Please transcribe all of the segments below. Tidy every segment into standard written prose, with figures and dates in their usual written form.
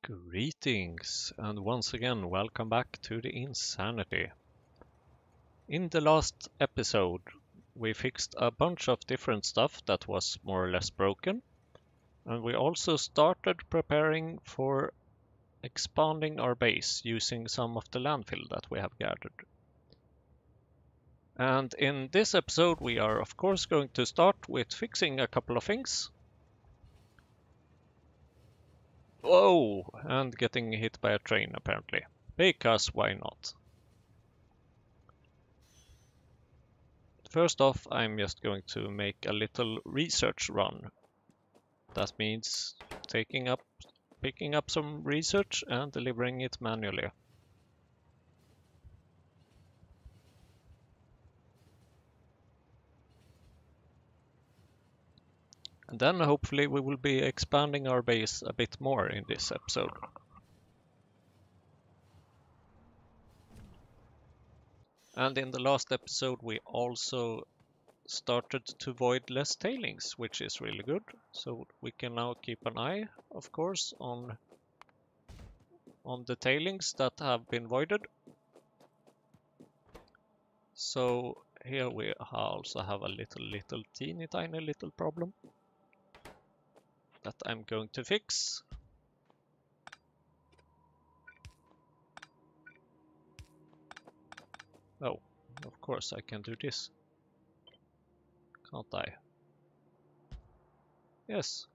Greetings, and once again, welcome back to the Insanity. In the last episode, we fixed a bunch of different stuff that was more or less broken, and we also started preparing for expanding our base using some of the landfill that we have gathered. And in this episode, we are of course going to start with fixing a couple of things. Whoa! And getting hit by a train, apparently. Because why not? First off, I'm just going to make a little research run. That means picking up some research and delivering it manually. And then hopefully we will be expanding our base a bit more in this episode. And in the last episode we also started to void less tailings, which is really good. So we can now keep an eye, of course, on the tailings that have been voided. So here we also have a little teeny tiny little problem that I'm going to fix. Oh, of course I can do this. Can't I? Yes.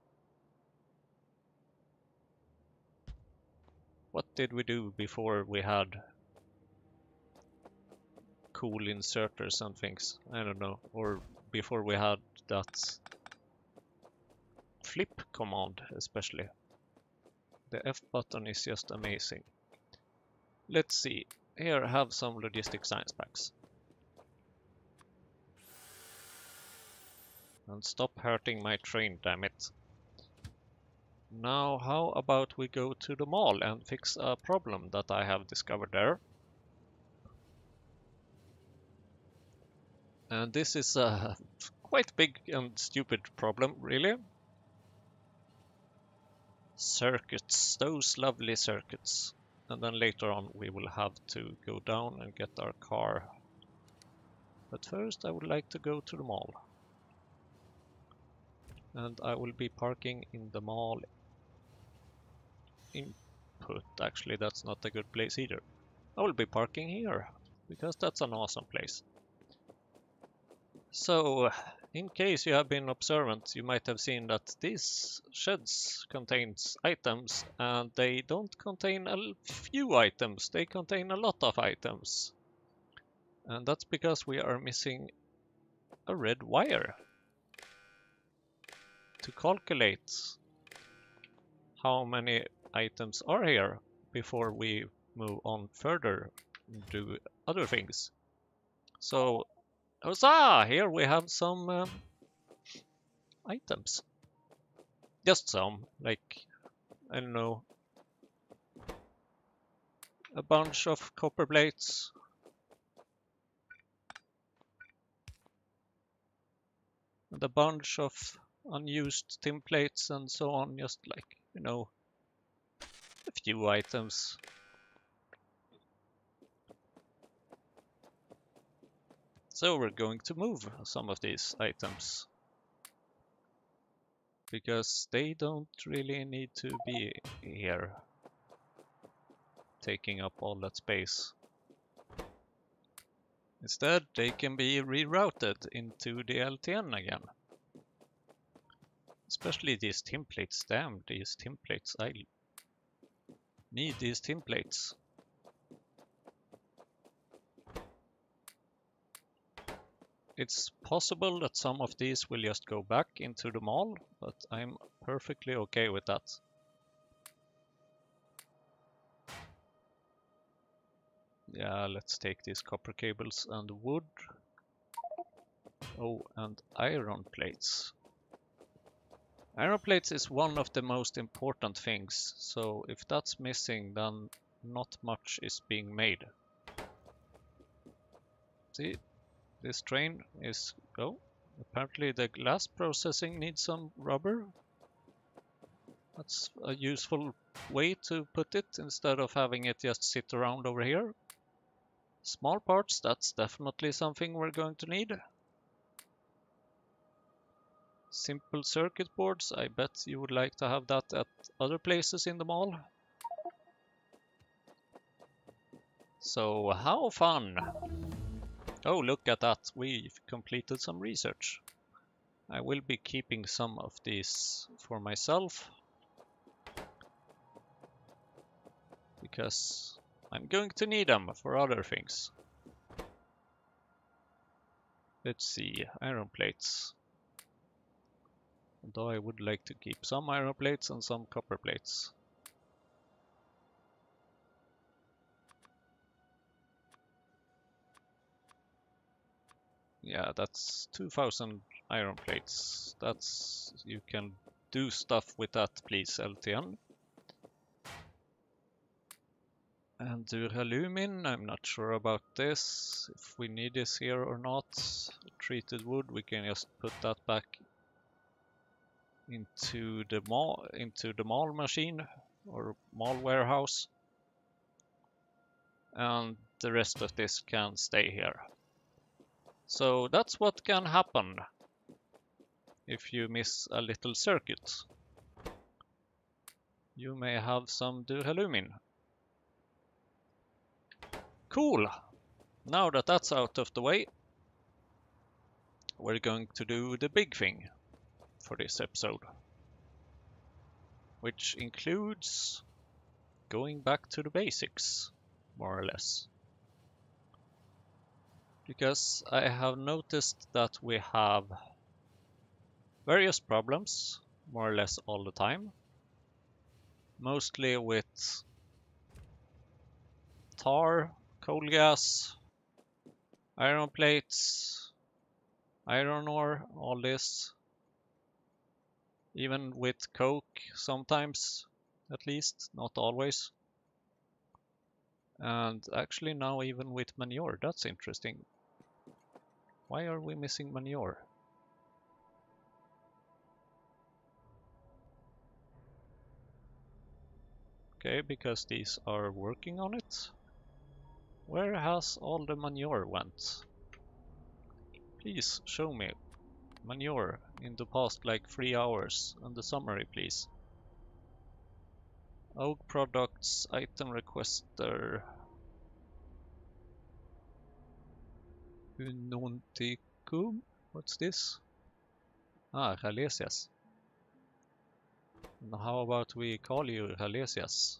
What did we do before we had cool inserters and things? I don't know. Or before we had that flip command especially. The F button is just amazing. Let's see. Here, have some logistic science packs. And stop hurting my train, damn it. Now, how about we go to the mall and fix a problem that I have discovered there. And this is a quite big and stupid problem, really. Circuits, those lovely circuits. And then later on we will have to go down and get our car. But first I would like to go to the mall. And I will be parking in the mall input. Actually, that's not a good place either. I will be parking here, because that's an awesome place. So, in case you have been observant, you might have seen that these sheds contains items, and they don't contain a few items, they contain a lot of items. And that's because we are missing a red wire to calculate how many items are here before we move on further and do other things. So, huzzah! Here we have some items. Just some, like, I don't know, a bunch of copper plates, and a bunch of unused tin plates and so on, just like, you know, a few items. So we're going to move some of these items, because they don't really need to be here, taking up all that space. Instead, they can be rerouted into the LTN again. Especially these templates. Damn, these templates. I need these templates. It's possible that some of these will just go back into the mall, but I'm perfectly okay with that. Yeah, let's take these copper cables and wood. Oh, and iron plates. Iron plates is one of the most important things, so if that's missing, then not much is being made. See, this train is... oh, apparently the glass processing needs some rubber. That's a useful way to put it instead of having it just sit around over here. Small parts, that's definitely something we're going to need. Simple circuit boards, I bet you would like to have that at other places in the mall. So how fun! Oh, look at that, we've completed some research. I will be keeping some of these for myself, because I'm going to need them for other things. Let's see, iron plates. Although I would like to keep some iron plates and some copper plates. Yeah, that's 2000 iron plates. That's, you can do stuff with that, please, LTN. And duralumin, I'm not sure about this, if we need this here or not. Treated wood, we can just put that back into the mall machine or mall warehouse. And the rest of this can stay here. So that's what can happen if you miss a little circuit. You may have some duralumin. Cool! Now that that's out of the way, we're going to do the big thing for this episode, which includes going back to the basics, more or less. Because I have noticed that we have various problems, more or less all the time, mostly with tar, coal gas, iron plates, iron ore, all this. Even with coke sometimes, at least, not always. And actually now even with manure, that's interesting. Why are we missing manure? Okay, because these are working on it. Where has all the manure went? Please show me manure in the past like 3 hours and the summary, please. Oak products, item requester. Unonticum? What's this? Ah, Rhalesias. And how about we call you Rhalesias?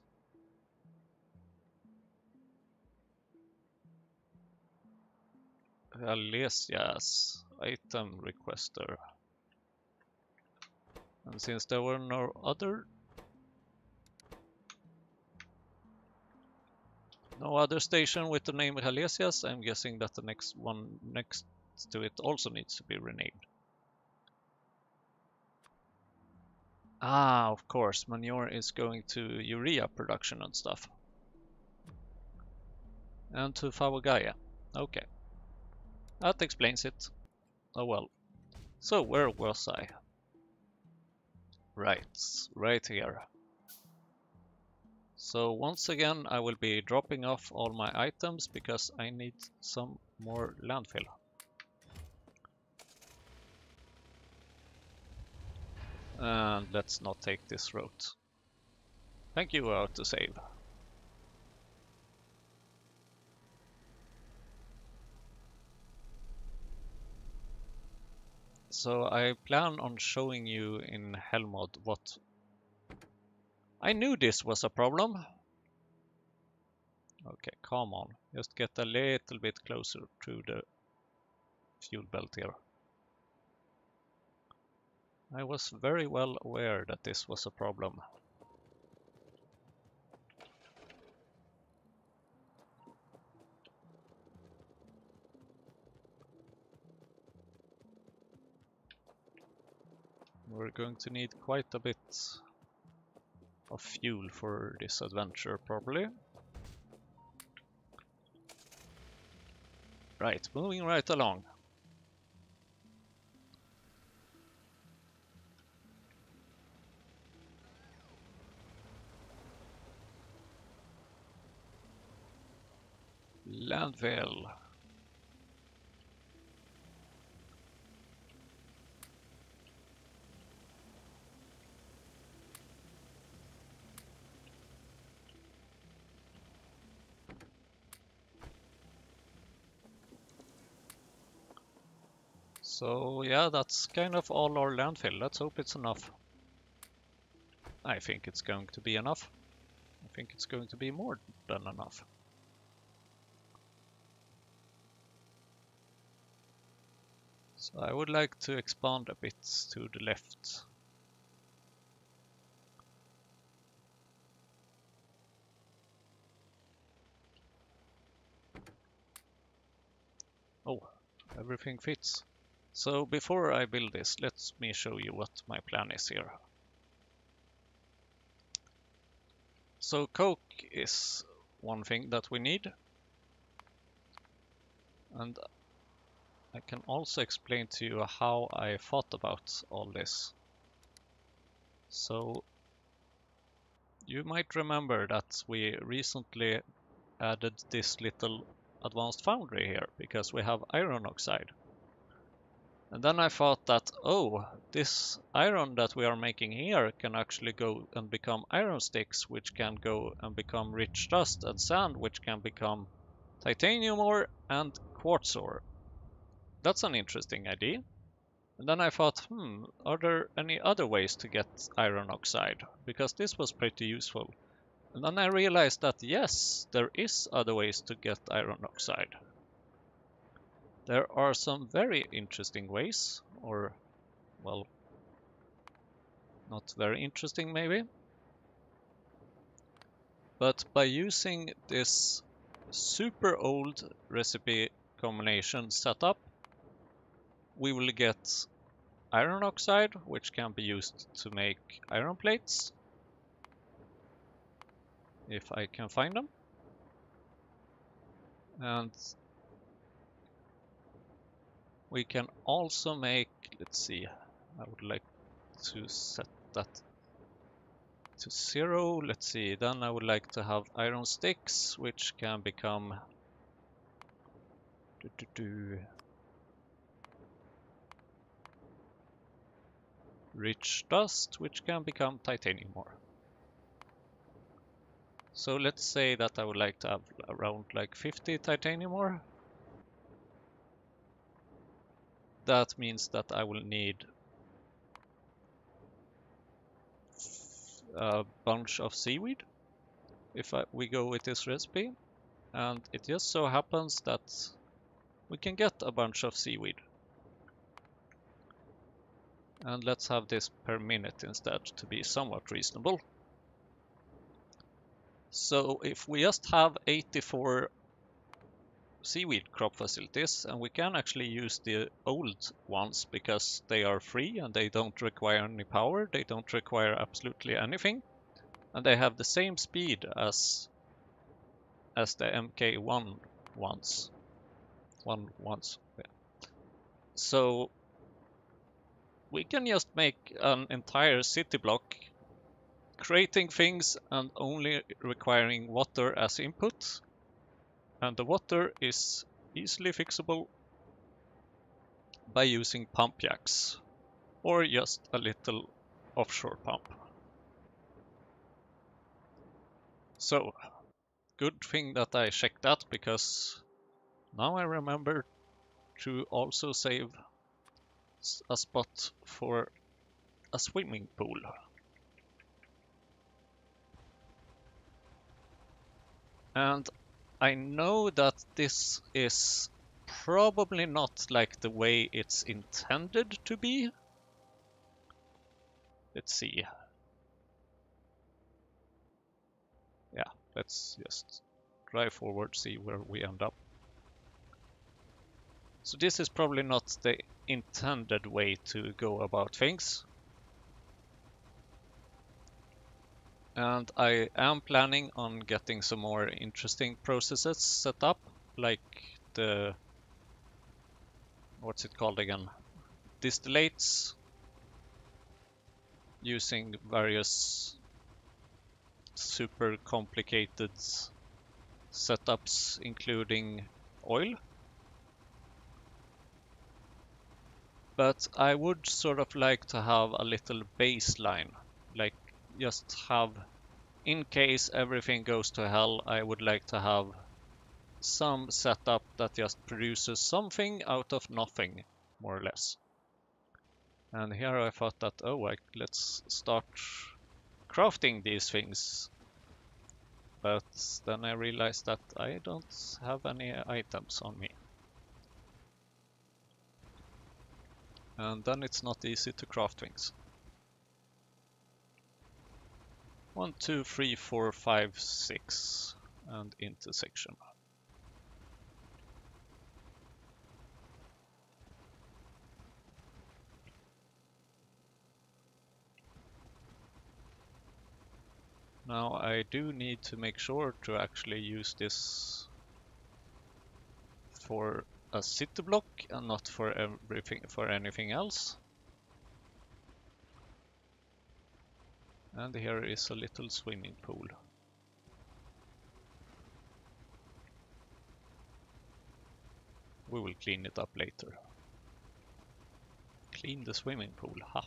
Rhalesias, item requester. And since there were no other station with the name Rhalesias, I'm guessing that the next one next to it also needs to be renamed. Ah, of course, manure is going to urea production and stuff. And to Fawagaya. Okay. That explains it. Oh well. So where was I? Right here. So once again I will be dropping off all my items because I need some more landfill. And let's not take this route. Thank you, autosave. So I plan on showing you in Hellmod what... I knew this was a problem. Okay, come on. Just get a little bit closer to the fuel belt here. I was very well aware that this was a problem. We're going to need quite a bit of fuel for this adventure, probably. Right, moving right along. Landfill. So yeah, that's kind of all our landfill. Let's hope it's enough. I think it's going to be enough. I think it's going to be more than enough. So I would like to expand a bit to the left. Oh, everything fits. So before I build this, let me show you what my plan is here. So coke is one thing that we need. And I can also explain to you how I thought about all this. So you might remember that we recently added this little advanced foundry here because we have iron oxide. And then I thought that, oh, this iron that we are making here can actually go and become iron sticks, which can go and become rich dust, and sand, which can become titanium ore and quartz ore. That's an interesting idea. And then I thought, are there any other ways to get iron oxide? Because this was pretty useful. And then I realized that yes, there is other ways to get iron oxide. There are some very interesting ways, or, well, not very interesting maybe. But by using this super old recipe combination setup, we will get iron oxide, which can be used to make iron plates, if I can find them. And we can also make, let's see, I would like to set that to 0. Let's see, then I would like to have iron sticks, which can become rich dust, which can become titanium ore. So let's say that I would like to have around like 50 titanium ore. That means that I will need a bunch of seaweed if we go with this recipe. And it just so happens that we can get a bunch of seaweed. And let's have this per minute instead to be somewhat reasonable. So if we just have 84 seaweed crop facilities, and we can actually use the old ones because they are free and they don't require any power, they don't require absolutely anything, and they have the same speed as the MK1 ones. Yeah. So we can just make an entire city block creating things and only requiring water as input, and the water is easily fixable by using pump jacks or just a little offshore pump. So good thing that I checked that, because now I remember to also save a spot for a swimming pool. And I know that this is probably not like the way it's intended to be. Let's see. Yeah, let's just drive forward, see where we end up. So this is probably not the intended way to go about things. And I am planning on getting some more interesting processes set up, like the, what's it called again? Distillates, using various super complicated setups including oil. But I would sort of like to have a little baseline, like just have, in case everything goes to hell, I would like to have some setup that just produces something out of nothing, more or less. And here I thought that, oh, let's start crafting these things. But then I realized that I don't have any items on me. And then it's not easy to craft things. 1, 2, 3, 4, 5, 6, and intersection. Now I do need to make sure to actually use this for a city block and not for anything else. And here is a little swimming pool. We will clean it up later. Clean the swimming pool, ha!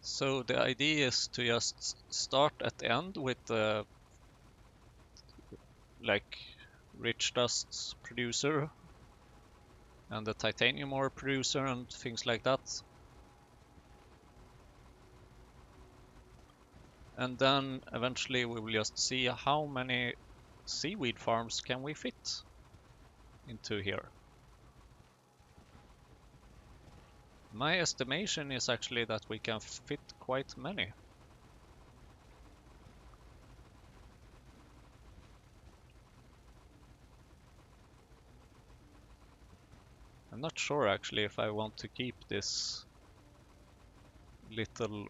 So the idea is to just start at the end with the like rich dust producer and the titanium ore producer and things like that. And then eventually we will just see how many seaweed farms can we fit into here. My estimation is actually that we can fit quite many. I'm not sure actually if I want to keep this little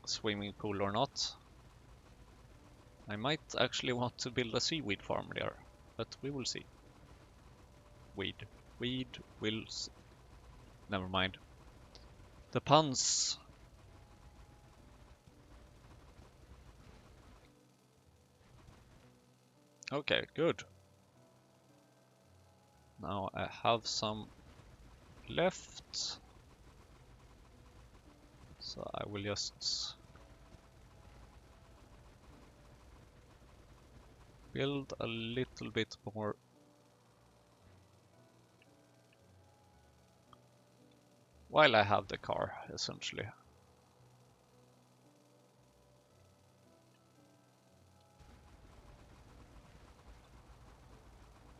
swimming pool or not. I might actually want to build a seaweed farm there, but we will see. Weed will see. Never mind. The puns. Okay, good. Now I have some left. So I will just build a little bit more. While I have the car, essentially.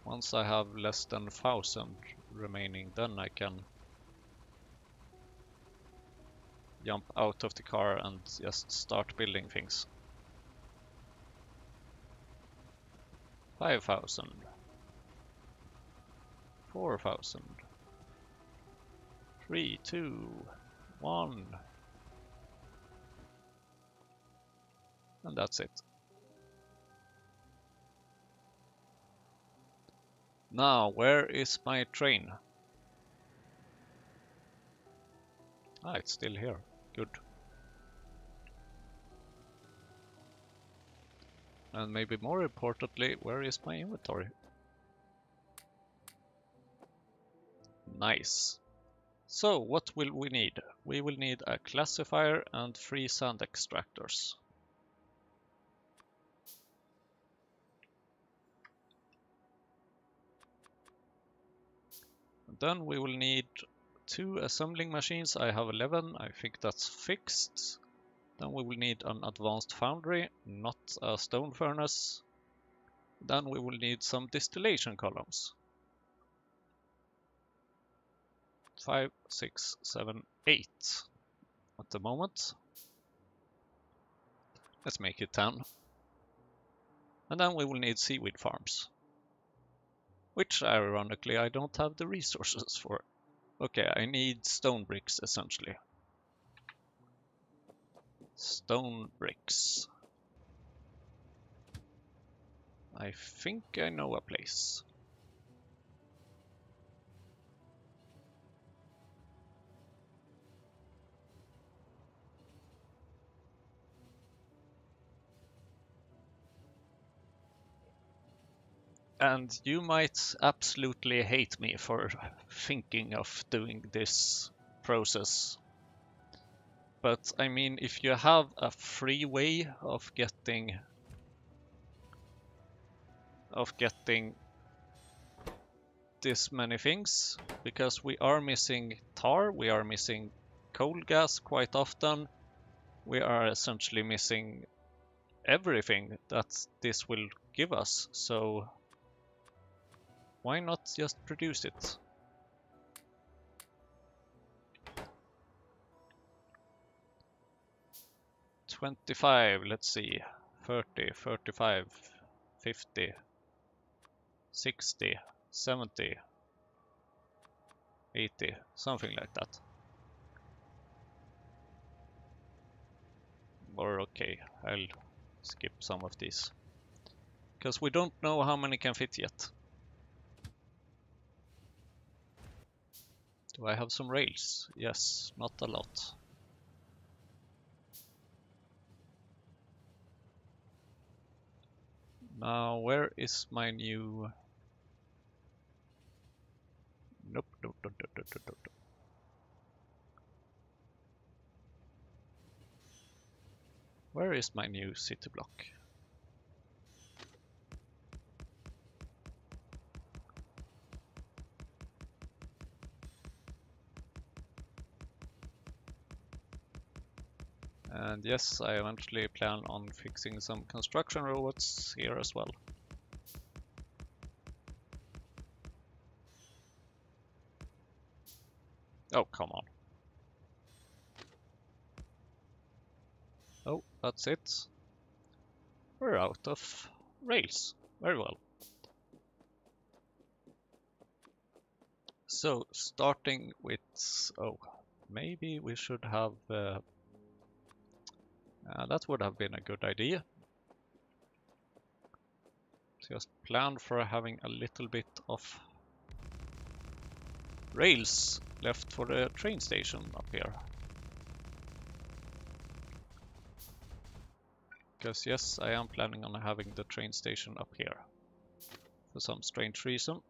Once I have less than 1,000 remaining, then I can jump out of the car and just start building things. 5,000. 4,000. 3, 2, 1. And that's it. Now, where is my train? Ah, it's still here. Good. And maybe more importantly, where is my inventory? Nice. So, what will we need? We will need a classifier and 3 sand extractors. And then we will need 2 assembling machines. I have 11, I think that's fixed. Then we will need an advanced foundry, not a stone furnace. Then we will need some distillation columns. 5, 6, 7, 8 at the moment. Let's make it 10. And then we will need seaweed farms. Which, ironically, I don't have the resources for. Okay, I need stone bricks, essentially. Stone bricks. I think I know a place. And you might absolutely hate me for thinking of doing this process. But I mean, if you have a free way of getting this many things, because we are missing tar, we are missing coal gas quite often, we are essentially missing everything that this will give us, so why not just produce it? $25, let's see, 30, 35, 50, 60, 70, 80, something like that. Or okay, I'll skip some of these, because we don't know how many can fit yet. Do I have some rails? Yes, not a lot. Now, where is my new... Nope, nope, nope, nope, nope, nope, nope. Where is my new city block? And yes, I eventually plan on fixing some construction robots here as well. Oh, come on. Oh, that's it. We're out of rails. Very well. So, starting with... Oh, maybe we should have... that would have been a good idea. Just plan for having a little bit of rails left for the train station up here. Because yes, I am planning on having the train station up here. For some strange reason.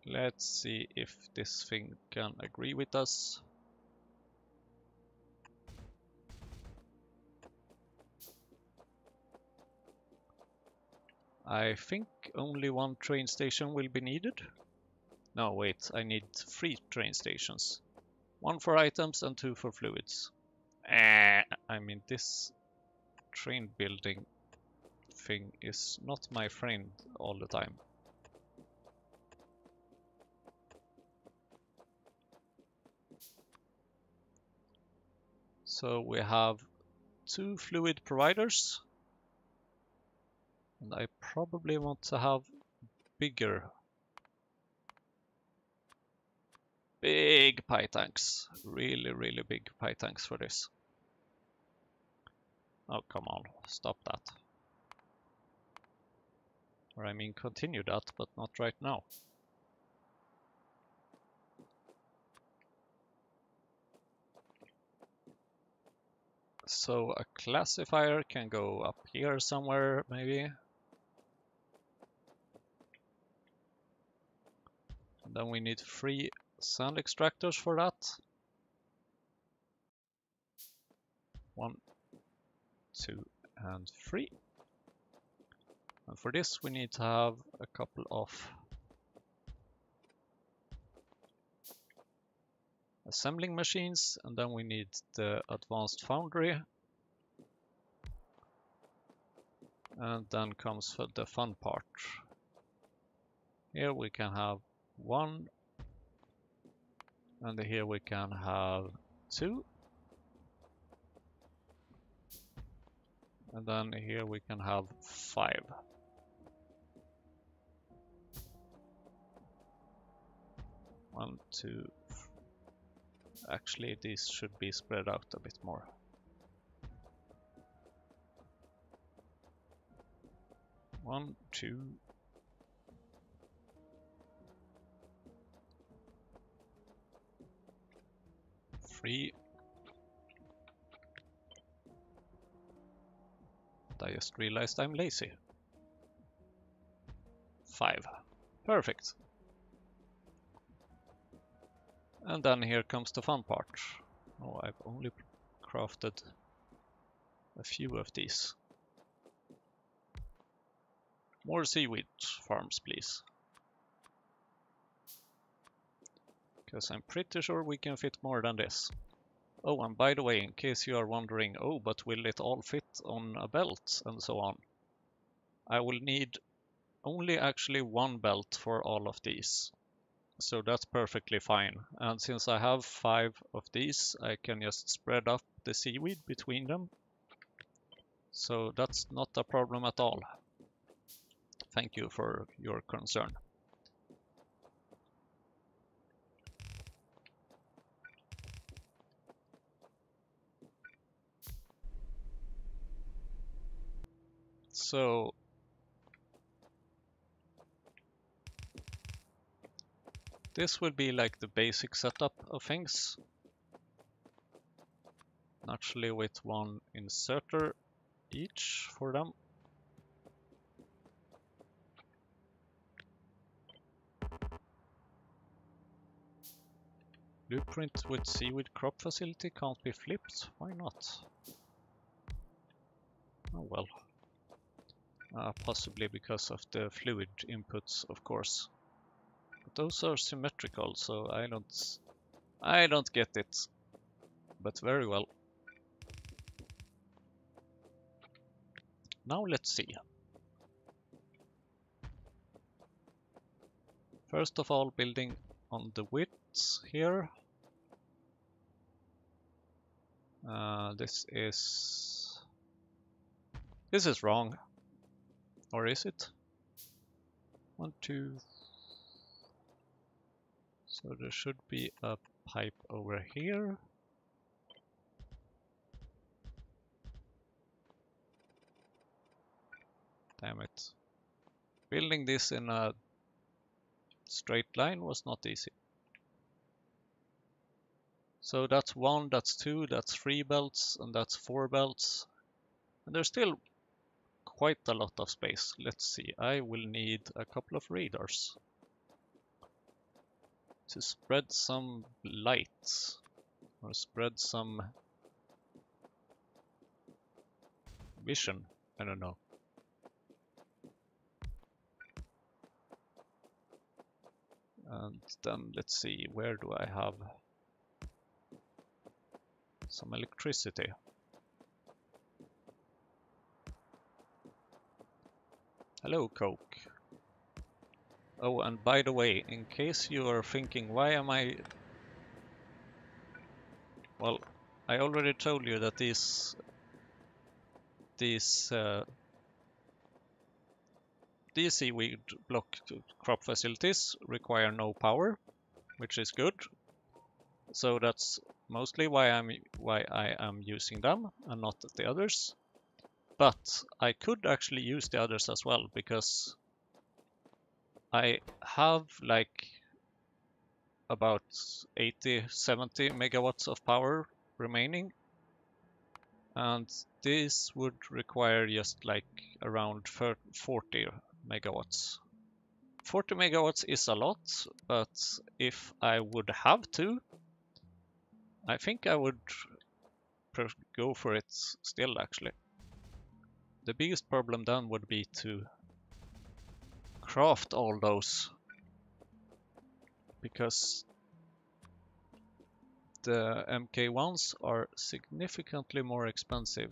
Let's see if this thing can agree with us. I think only one train station will be needed. No, wait, I need 3 train stations. 1 for items and 2 for fluids. I mean, this train building thing is not my friend all the time. So we have 2 fluid providers. And I probably want to have bigger, big pie tanks. Really, really big pie tanks for this. Oh, come on, stop that. Or I mean, continue that, but not right now. So a classifier can go up here somewhere, maybe. And then we need 3 sand extractors for that. 1, 2, and 3. And for this we need to have a couple of assembling machines, and then we need the advanced foundry. And then comes the fun part. Here we can have 1, and here we can have 2. And then here we can have 5. One, two. Actually, these should be spread out a bit more. One, 2. 3. I just realized I'm lazy. 5. Perfect. And then here comes the fun part. Oh, I've only crafted a few of these. More seaweed farms, please. Because I'm pretty sure we can fit more than this. Oh, and by the way, in case you are wondering, oh, but will it all fit on a belt and so on? I will need only actually one belt for all of these. So that's perfectly fine. And since I have 5 of these, I can just spread up the seaweed between them. So that's not a problem at all. Thank you for your concern. So this will be like the basic setup of things. Naturally with one inserter each for them. Blueprint with seaweed crop facility can't be flipped. Why not? Oh well. Possibly because of the fluid inputs, of course. But those are symmetrical, so I don't get it. But very well. Now let's see. First of all, building on the widths here. This is wrong. Or is it? 1, 2. So there should be a pipe over here. Damn it. Building this in a straight line was not easy. So that's 1, that's 2, that's 3 belts, and that's 4 belts. And there's still quite a lot of space. Let's see, I will need a couple of radars to spread some light, or spread some vision, I don't know. And then let's see, where do I have some electricity? Hello, Coke. Oh, and by the way, in case you are thinking, why am I... Well, I already told you that these seaweed block crop facilities require no power, which is good. So that's mostly why I am using them and not the others. But I could actually use the others as well, because I have like about 80-70 megawatts of power remaining, and this would require just like around 40 megawatts. 40 megawatts is a lot, but if I would have to, I think I would go for it still, actually. The biggest problem then would be to craft all those, because the MK1s are significantly more expensive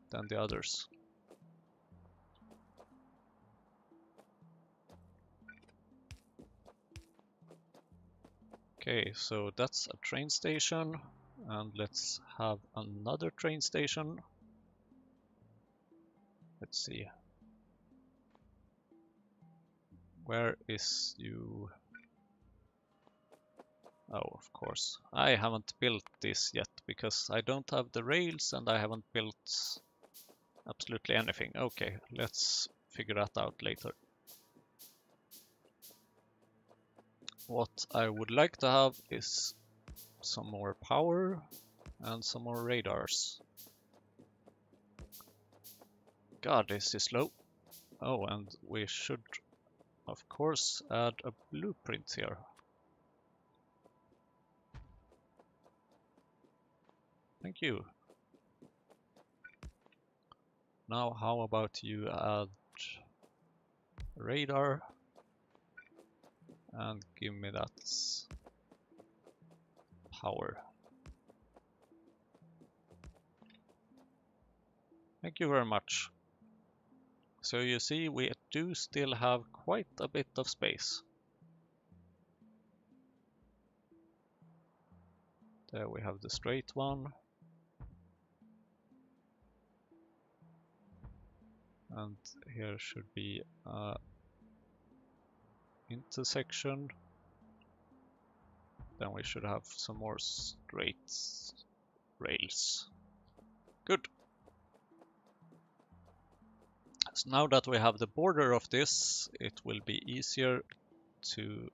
than the others. Okay, so that's a train station, and let's have another train station. Let's see. Where is you? Oh, of course. I haven't built this yet because I don't have the rails and I haven't built absolutely anything. Okay, let's figure that out later. What I would like to have is some more power and some more radars. God, this is slow. Oh, and we should... of course, add a blueprint here. Thank you. Now, how about you add radar and give me that power. Thank you very much. So you see, we do still have quite a bit of space. There we have the straight one. And here should be a intersection. Then we should have some more straight rails. Good. So now that we have the border of this, it will be easier to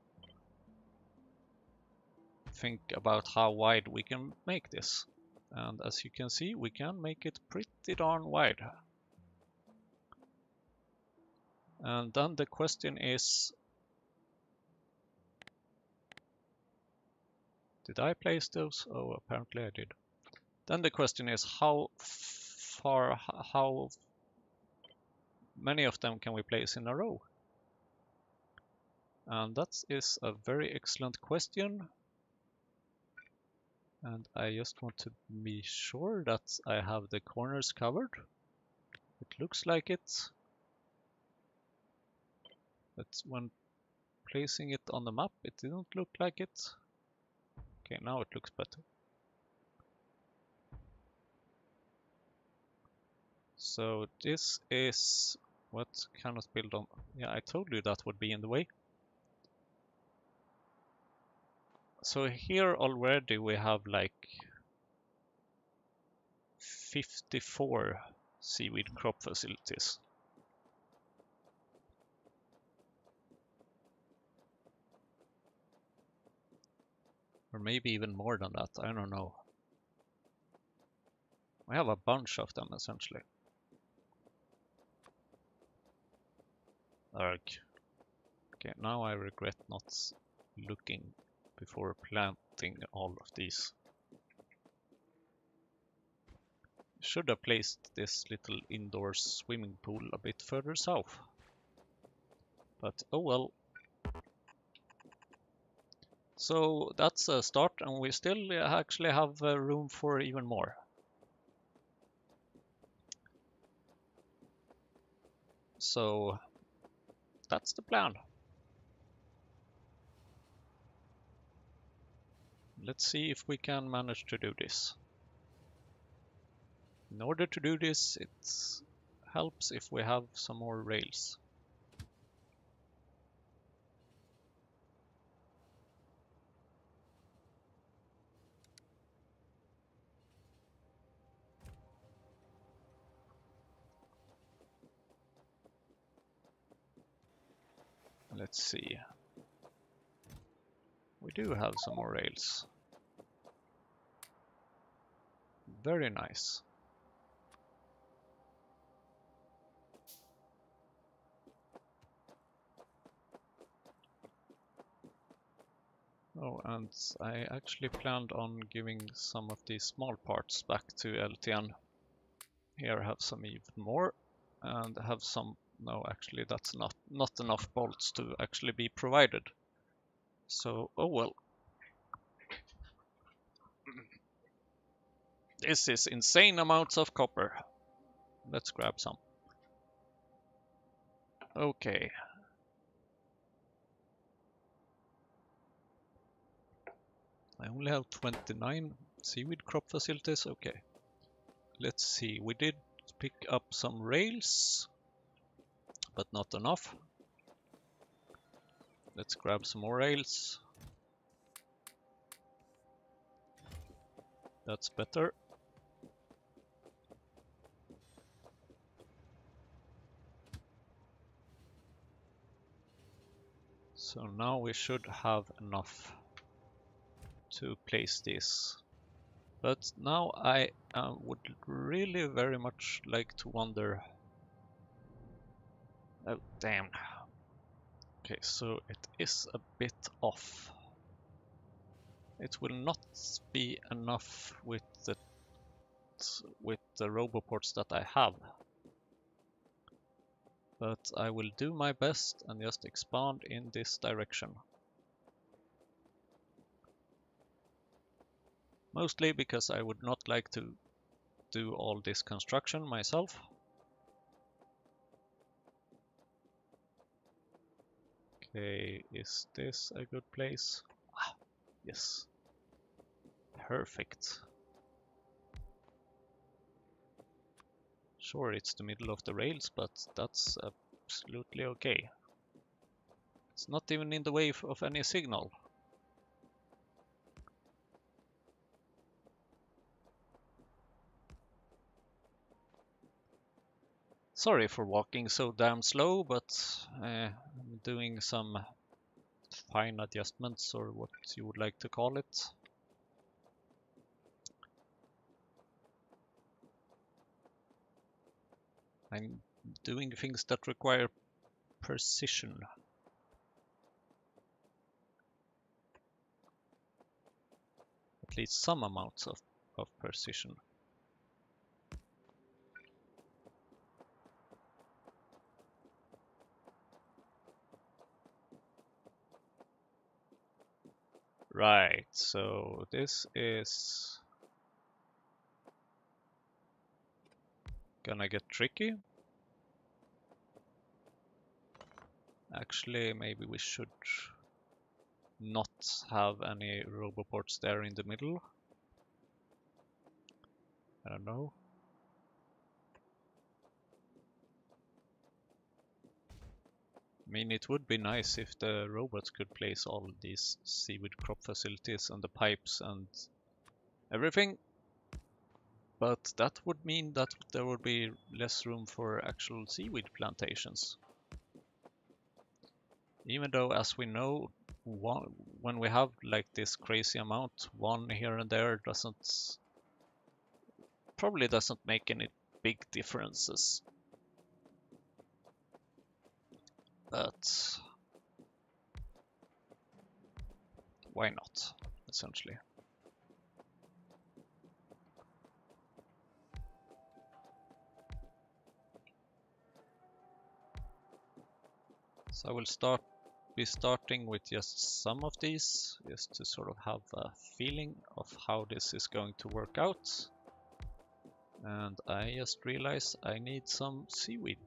think about how wide we can make this. And as you can see, we can make it pretty darn wide. And then the question is, did I place those? Oh, apparently I did. Then the question is, how many of them can we place in a row? And that is a very excellent question. And I just want to be sure that I have the corners covered. It looks like it. But when placing it on the map, it didn't look like it. Okay, now it looks better. So this is what cannot build on. Yeah, I told you that would be in the way. So here already we have like 54 seaweed crop facilities. Or maybe even more than that, I don't know. We have a bunch of them essentially. Arg. Okay, now I regret not looking before planting all of these. Should have placed this little indoor swimming pool a bit further south. But oh well. So that's a start, and we still actually have room for even more. So that's the plan. Let's see if we can manage to do this. In order to do this, it helps if we have some more rails. Let's see. We do have some more rails. Very nice. Oh, and I actually planned on giving some of these small parts back to LTN. Here have some even more, and have some. No, actually that's not enough bolts to actually be provided. So, oh well. This is insane amounts of copper. Let's grab some. Okay. I only have 29 seaweed crop facilities. Okay. Let's see. We did pick up some rails, but not enough. Let's grab some more rails. That's better. So now we should have enough to place this. But now I would really very much like to wonder. Oh, damn. Okay, so it is a bit off. It will not be enough with the roboports that I have. But I will do my best and just expand in this direction. Mostly because I would not like to do all this construction myself. Okay, is this a good place? Ah, yes. Perfect. Sure, it's the middle of the rails, but that's absolutely okay. It's not even in the way of any signal. Sorry for walking so damn slow, but I'm doing some fine adjustments, or what you would like to call it. I'm doing things that require precision. At least some amounts of precision. Right, so this is gonna get tricky. Actually, maybe we should not have any roboports there in the middle. I don't know. I mean, it would be nice if the robots could place all these seaweed crop facilities and the pipes and everything. But that would mean that there would be less room for actual seaweed plantations. Even though, as we know, when we have like this crazy amount, one here and there probably doesn't make any big differences. But why not, essentially? So I will be starting with just some of these, just to sort of have a feeling of how this is going to work out. And I just realized I need some seaweed.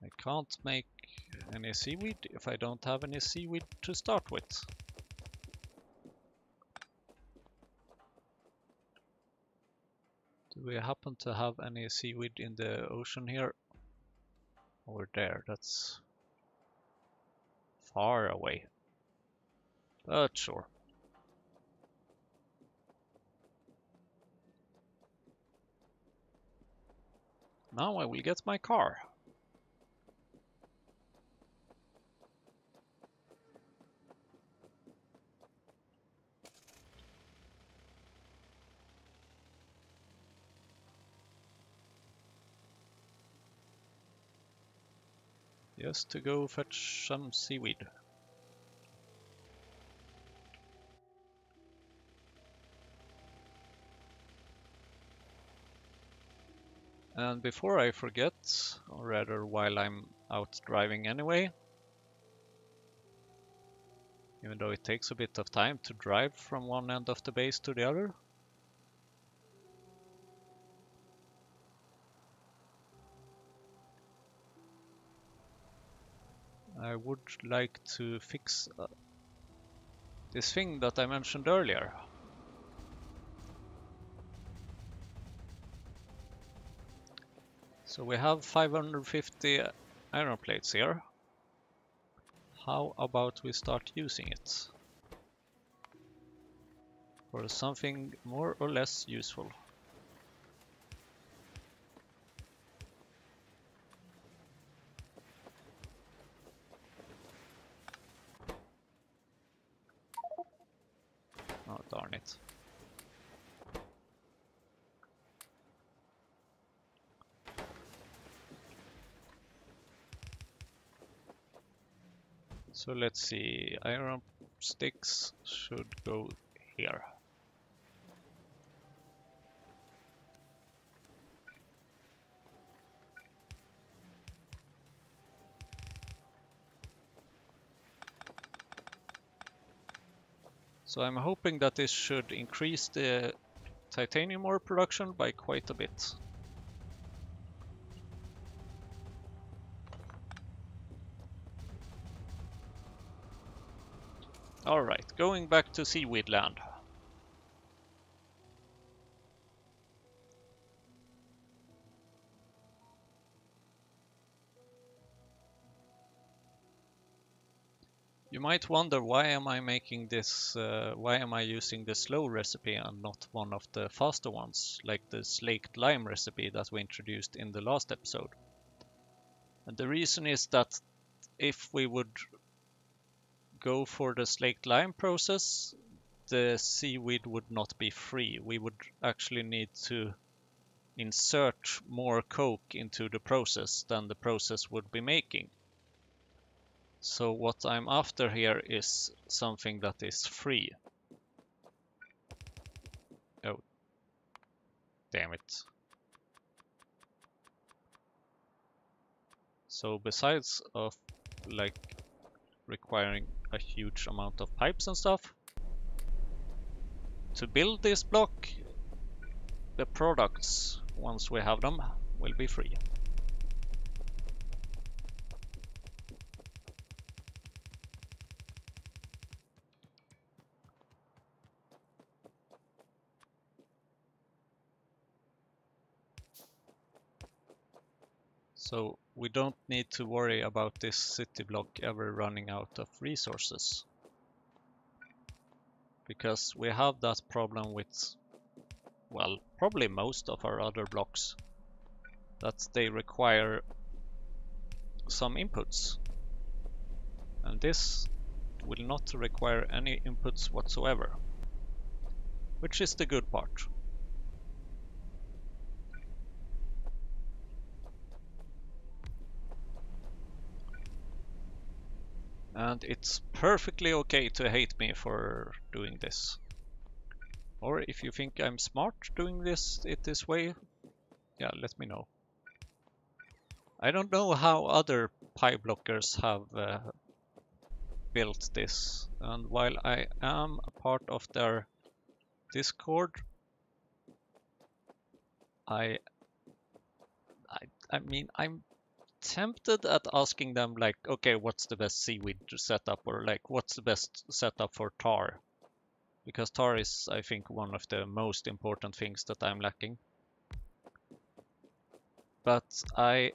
I can't make any seaweed if I don't have any seaweed to start with. Do we happen to have any seaweed in the ocean here? Over there, that's far away. But sure. Now I will get my car. Just to go fetch some seaweed. And before I forget, or rather while I'm out driving anyway, even though it takes a bit of time to drive from one end of the base to the other, I would like to fix this thing that I mentioned earlier. So we have 550 iron plates here. How about we start using it for something more or less useful? Oh, darn it. So let's see, iron sticks should go here. So I'm hoping that this should increase the titanium ore production by quite a bit. Alright, going back to seaweed land. You might wonder, why am I making this, why am I using the slow recipe and not one of the faster ones, like the slaked lime recipe that we introduced in the last episode? And the reason is that if we would go for the slaked lime process, the seaweed would not be free. We would actually need to insert more coke into the process than the process would be making. So what I'm after here is something that is free. Oh, damn it. So besides of like requiring a huge amount of pipes and stuff, to build this block, the products, once we have them, will be free. So we don't need to worry about this city block ever running out of resources, because we have that problem with, well, probably most of our other blocks, that they require some inputs, and this will not require any inputs whatsoever, which is the good part. And it's perfectly okay to hate me for doing this. Or if you think I'm smart doing this way, yeah, let me know. I don't know how other PyBlockers have built this, and while I am a part of their Discord, I mean, I'm tempted at asking them, like, okay, what's the best seaweed setup, or like, what's the best setup for tar? Because tar is, I think, one of the most important things that I'm lacking. But I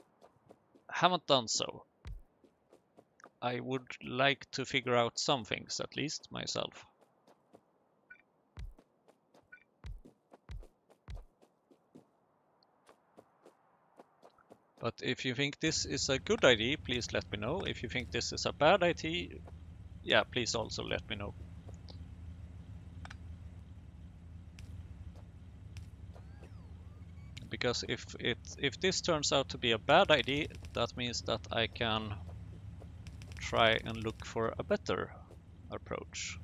haven't done so. I would like to figure out some things, at least myself. But if you think this is a good idea, please let me know. If you think this is a bad idea, yeah, please also let me know. Because if this turns out to be a bad idea, that means that I can try and look for a better approach.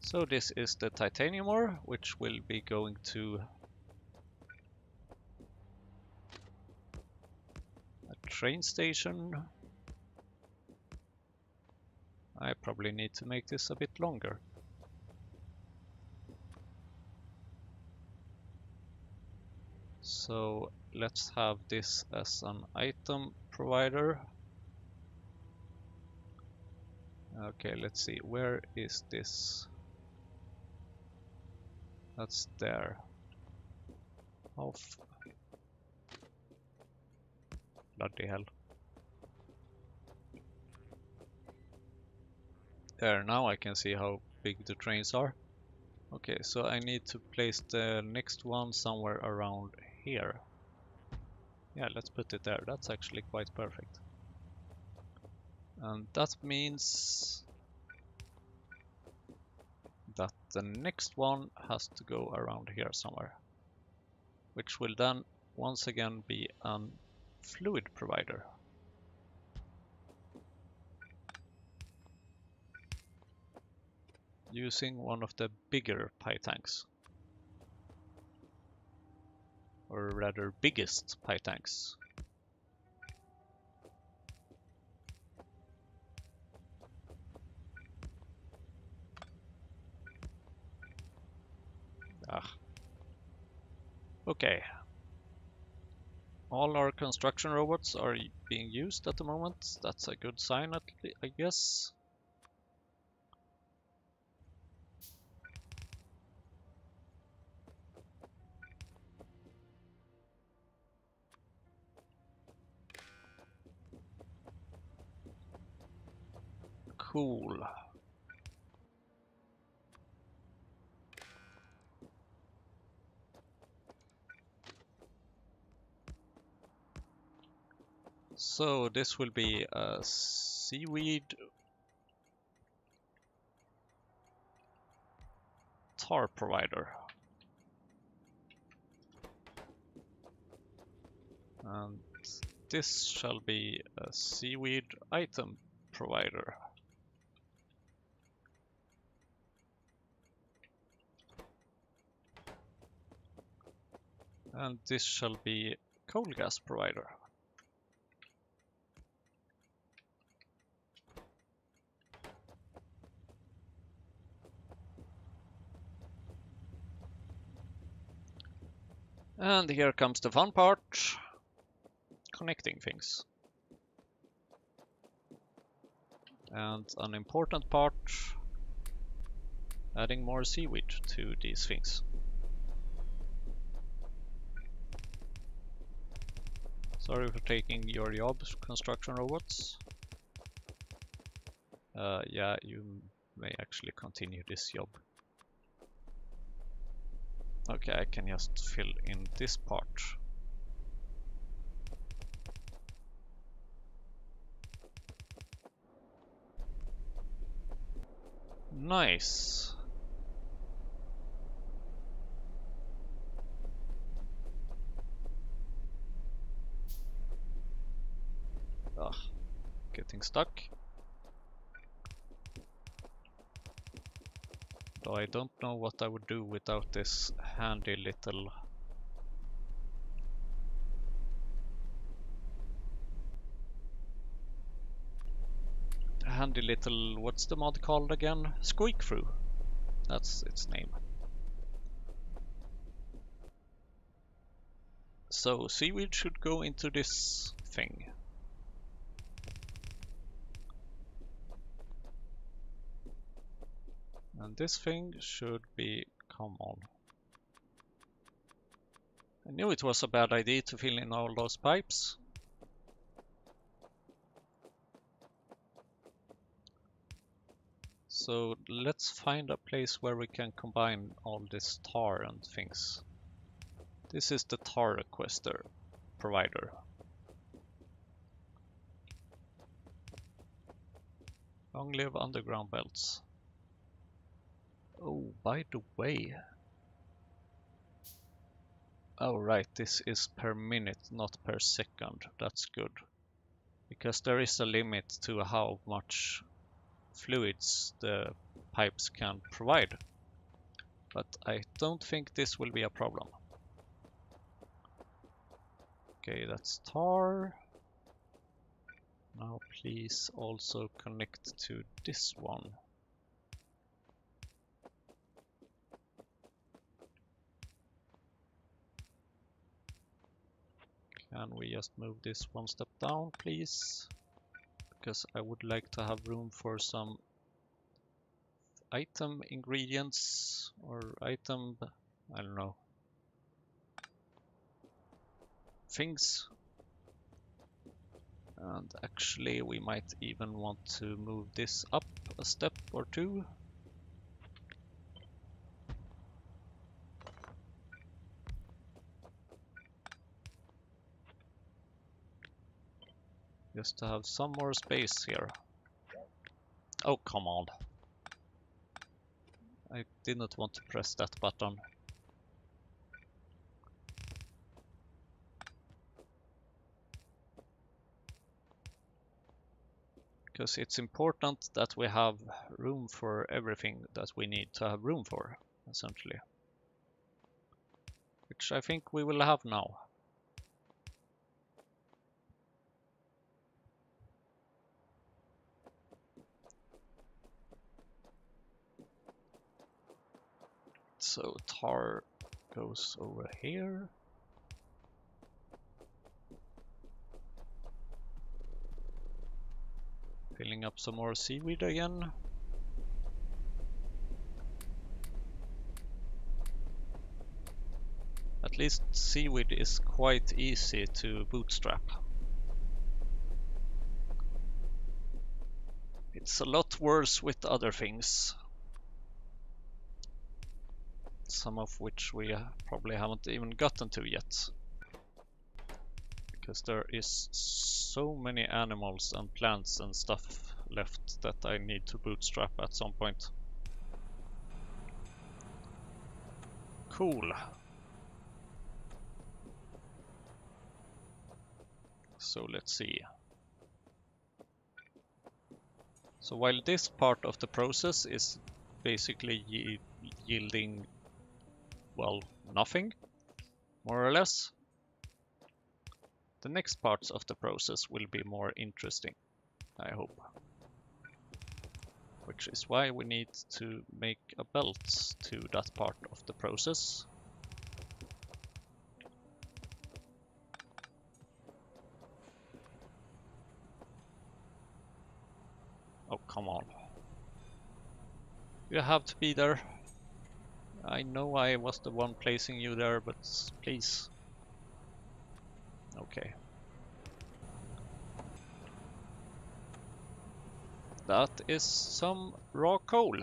So this is the titanium ore, which will be going to a train station. I probably need to make this a bit longer. So let's have this as an item provider. Okay, let's see, where is this? That's there. Oh, bloody hell. There, now I can see how big the trains are. Okay, so I need to place the next one somewhere around here. Yeah, let's put it there. That's actually quite perfect. And that means that the next one has to go around here somewhere, which will then once again be a fluid provider. Using one of the bigger pie tanks. Or rather biggest pie tanks. Okay. All our construction robots are being used at the moment. That's a good sign, I guess. Cool. So this will be a seaweed tar provider. And this shall be a seaweed item provider. And this shall be coal gas provider. And here comes the fun part, connecting things. And an important part, adding more seaweed to these things. Sorry for taking your job, construction robots. Yeah, you may actually continue this job. Okay, I can just fill in this part. Nice. Ugh, getting stuck. Though I don't know what I would do without this handy little what's the mod called again? Squeak through. That's its name. So seaweed should go into this thing. And this thing should be common. I knew it was a bad idea to fill in all those pipes. So let's find a place where we can combine all this tar and things. This is the tar requester provider. Long live underground belts. Oh, by the way. Oh right, this is per minute, not per second. That's good. Because there is a limit to how much fluids the pipes can provide. But I don't think this will be a problem. Okay, that's tar. Now please also connect to this one. Can we just move this one step down, please? Because I would like to have room for some item ingredients or item, I don't know, things. And actually we might even want to move this up a step or two. Just to have some more space here. Oh, come on. I did not want to press that button. Because it's important that we have room for everything that we need to have room for, essentially. Which I think we will have now. So tar goes over here. Filling up some more seaweed again. At least seaweed is quite easy to bootstrap. It's a lot worse with other things. Some of which we probably haven't even gotten to yet. Because there is so many animals and plants and stuff left that I need to bootstrap at some point. Cool. So let's see. So while this part of the process is basically yielding, well, nothing, more or less, the next parts of the process will be more interesting, I hope. Which is why we need to make a belt to that part of the process. Oh, come on. You have to be there. I know I was the one placing you there, but please. Okay. That is some raw coal.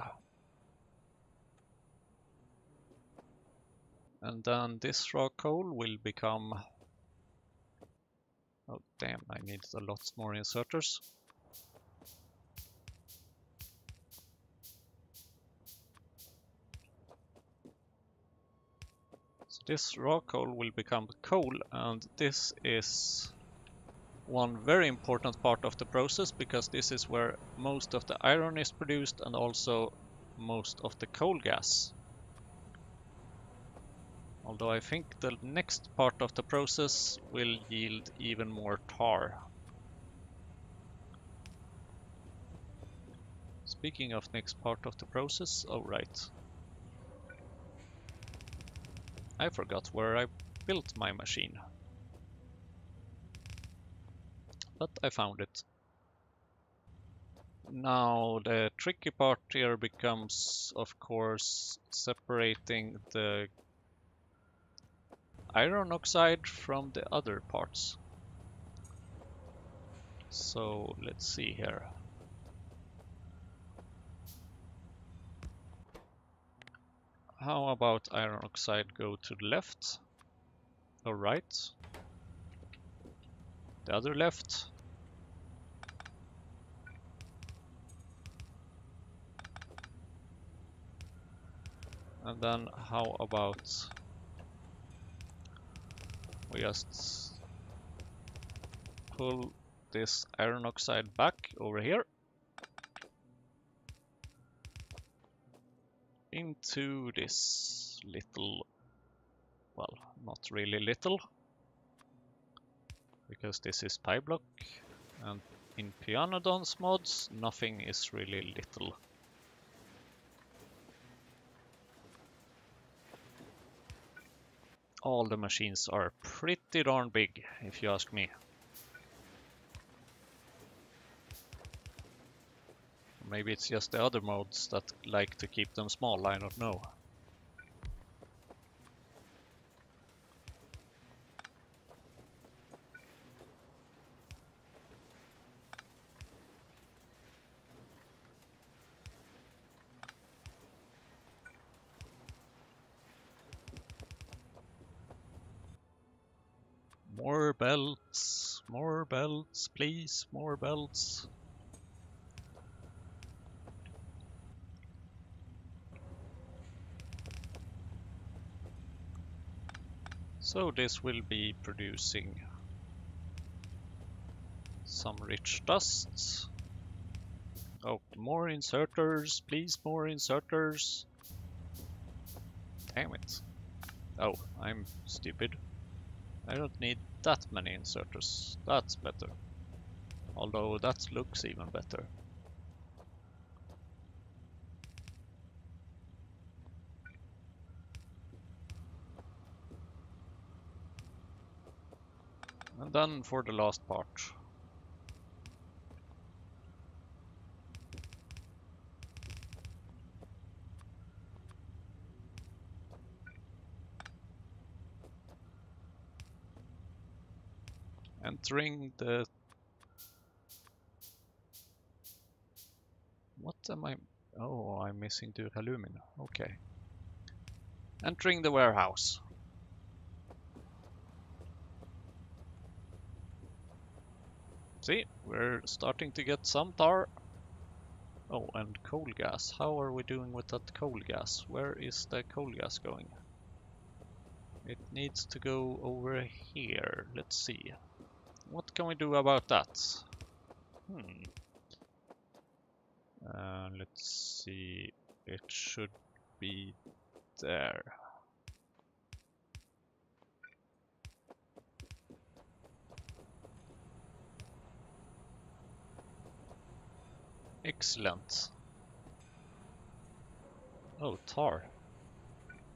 And then this raw coal will become... Oh damn, I need a lot more inserters. So this raw coal will become coal, and this is one very important part of the process, because this is where most of the iron is produced and also most of the coal gas. Although I think the next part of the process will yield even more tar. Speaking of next part of the process, oh right. I forgot where I built my machine. But I found it. Now the tricky part here becomes, of course, separating the iron oxide from the other parts. So let's see here. How about iron oxide go to the left or right? The other left. And then how about we just pull this iron oxide back over here into this little, well, not really little, because this is PyBlock, and in Pianodon's mods nothing is really little. All the machines are pretty darn big, if you ask me. Maybe it's just the other mods that like to keep them small, I don't know. More belts, please, more belts. So this will be producing some rich dusts. Oh, more inserters, please, more inserters. Damn it. Oh, I'm stupid. I don't need that many inserters. That's better. Although that looks even better. And then for the last part. Entering the... What am I... Oh, I'm missing the alumina. Okay. Entering the warehouse. See, we're starting to get some tar. Oh, and coal gas. How are we doing with that coal gas? Where is the coal gas going? It needs to go over here. Let's see. What can we do about that? Let's see. It should be there. Excellent. Oh, tar.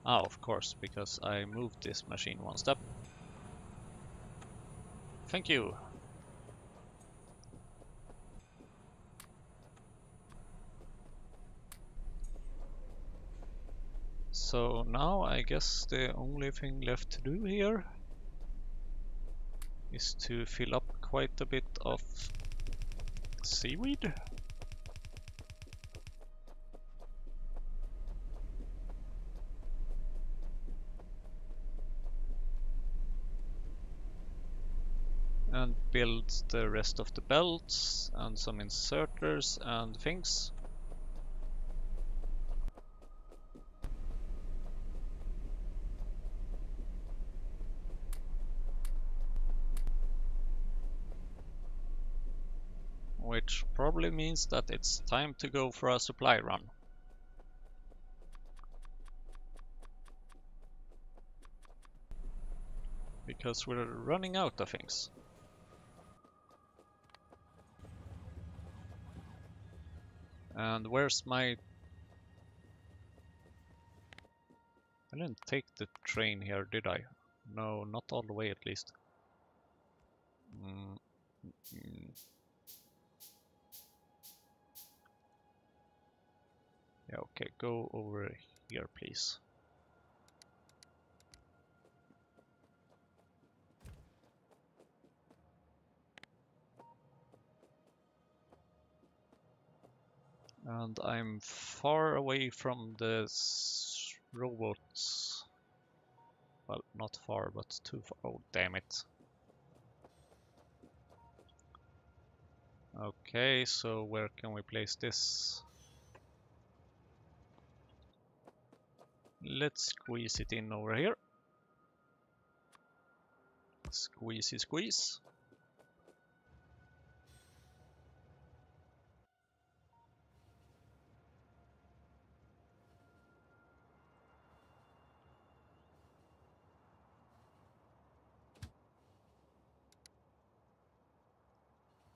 Ah, of course, because I moved this machine one step. Thank you. So now I guess the only thing left to do here is to fill up quite a bit of seaweed. And build the rest of the belts and some inserters and things. Which probably means that it's time to go for a supply run. Because we're running out of things. And where's my... I didn't take the train here, did I? No, not all the way at least. Yeah, okay, go over here, please. And I'm far away from the robots. Well, not far, but too far. Oh, damn it. Okay, so where can we place this? Let's squeeze it in over here. Squeezy squeeze.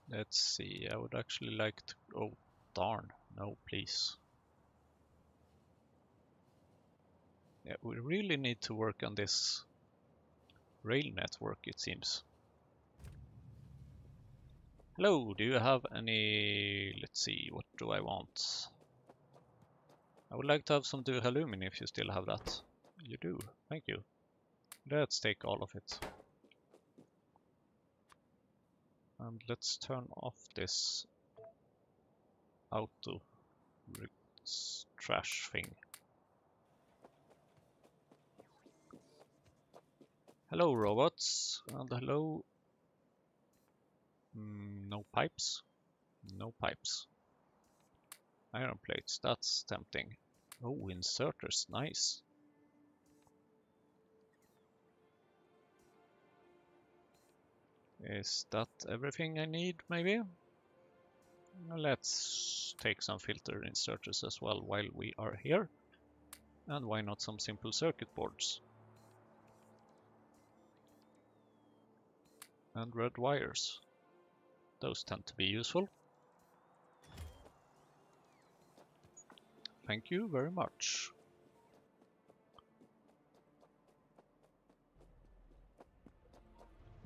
Let's see, I would actually like to... Oh, darn. No, please. Yeah, we really need to work on this rail network, it seems. Hello, do you have any... Let's see, what do I want? I would like to have some duralumin if you still have that. You do, thank you. Let's take all of it. And let's turn off this auto trash thing. Hello robots, and hello... no pipes? No pipes. Iron plates, that's tempting. Oh, inserters, nice. Is that everything I need, maybe? Let's take some filter inserters as well while we are here. And why not some simple circuit boards? And red wires. Those tend to be useful. Thank you very much.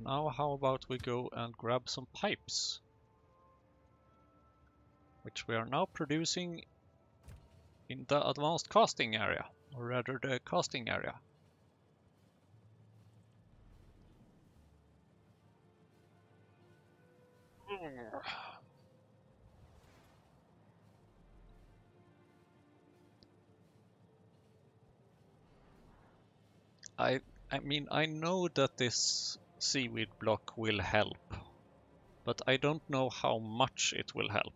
Now how about we go and grab some pipes, which we are now producing in the advanced casting area, or rather the casting area. I mean, I know that this seaweed block will help, but I don't know how much it will help.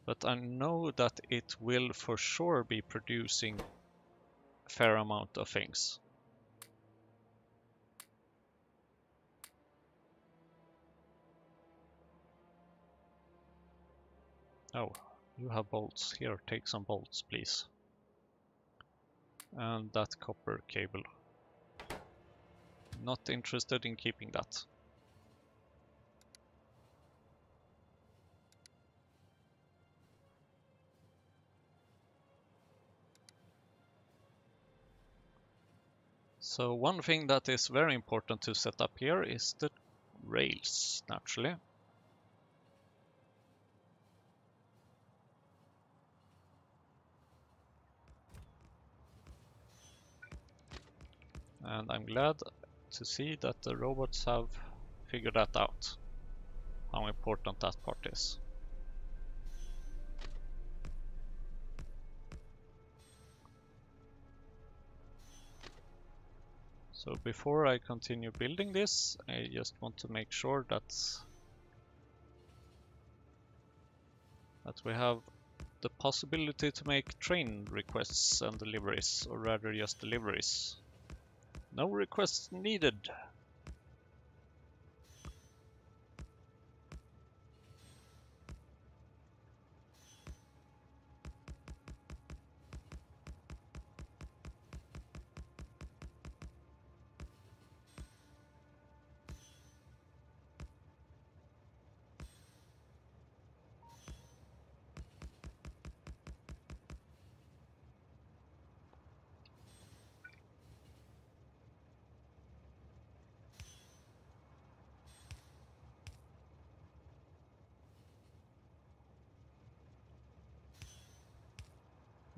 But I know that it will for sure be producing a fair amount of things. Oh, you have bolts. Here, take some bolts, please. And that copper cable. Not interested in keeping that. So one thing that is very important to set up here is the rails, naturally. And I'm glad to see that the robots have figured that out, how important that part is. So before I continue building this, I just want to make sure that we have the possibility to make train requests and deliveries, or rather just deliveries. No requests needed.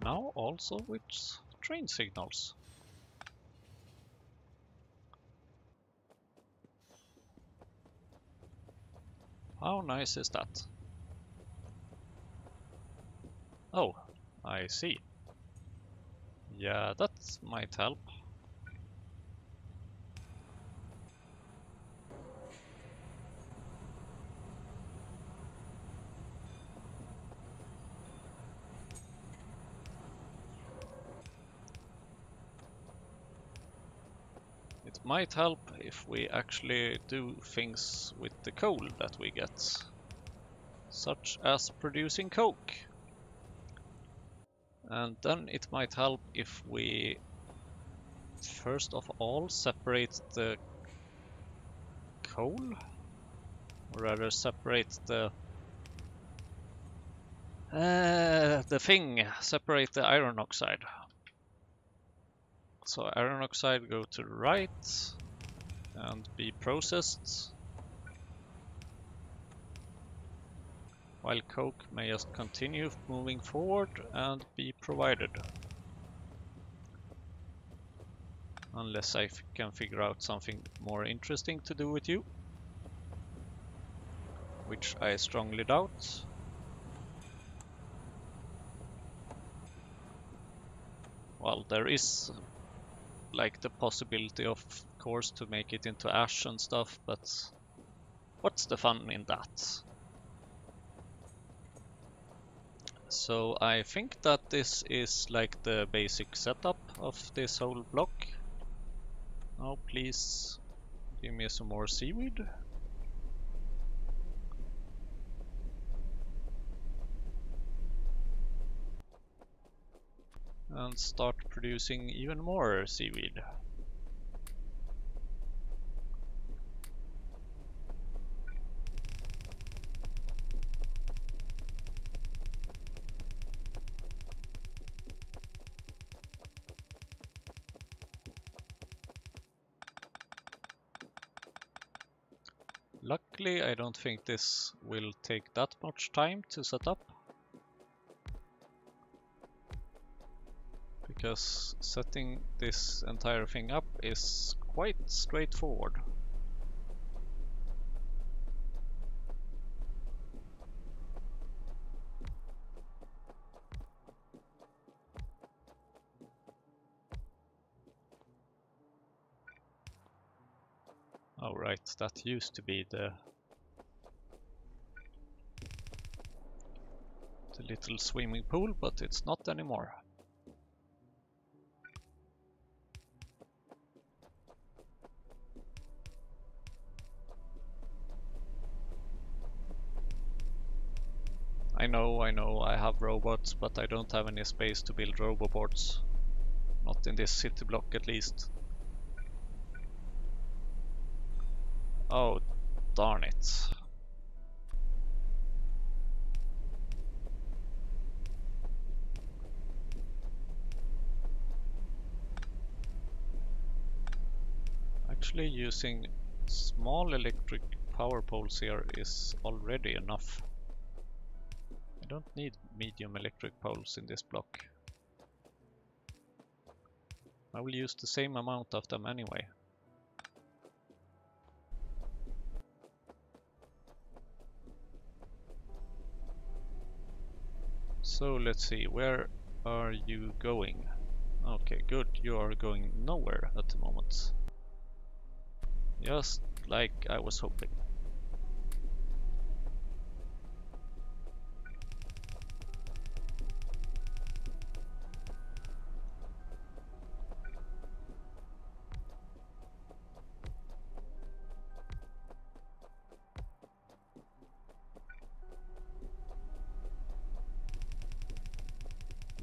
Now also with train signals. How nice is that? Oh, I see. Yeah, that might help. It might help if we actually do things with the coal that we get, such as producing coke. And then it might help if we first of all separate the coal, or rather separate the separate the iron oxide. So iron oxide go to the right and be processed, while coke may just continue moving forward and be provided. Unless I can figure out something more interesting to do with you, which I strongly doubt. Well, there is like the possibility, of course, to make it into ash and stuff, but what's the fun in that? So I think that this is like the basic setup of this whole block. Oh, please Give me some more seaweed. And start producing even more seaweed. Luckily, I don't think this will take that much time to set up, because setting this entire thing up is quite straightforward. Oh right, that used to be the little swimming pool, but it's not anymore. I know, I have robots, but I don't have any space to build roboboards. Not in this city block at least. Oh, darn it. Actually, using small electric power poles here is already enough. I don't need medium electric poles in this block. I will use the same amount of them anyway. So let's see, where are you going? Okay, good, you are going nowhere at the moment. Just like I was hoping.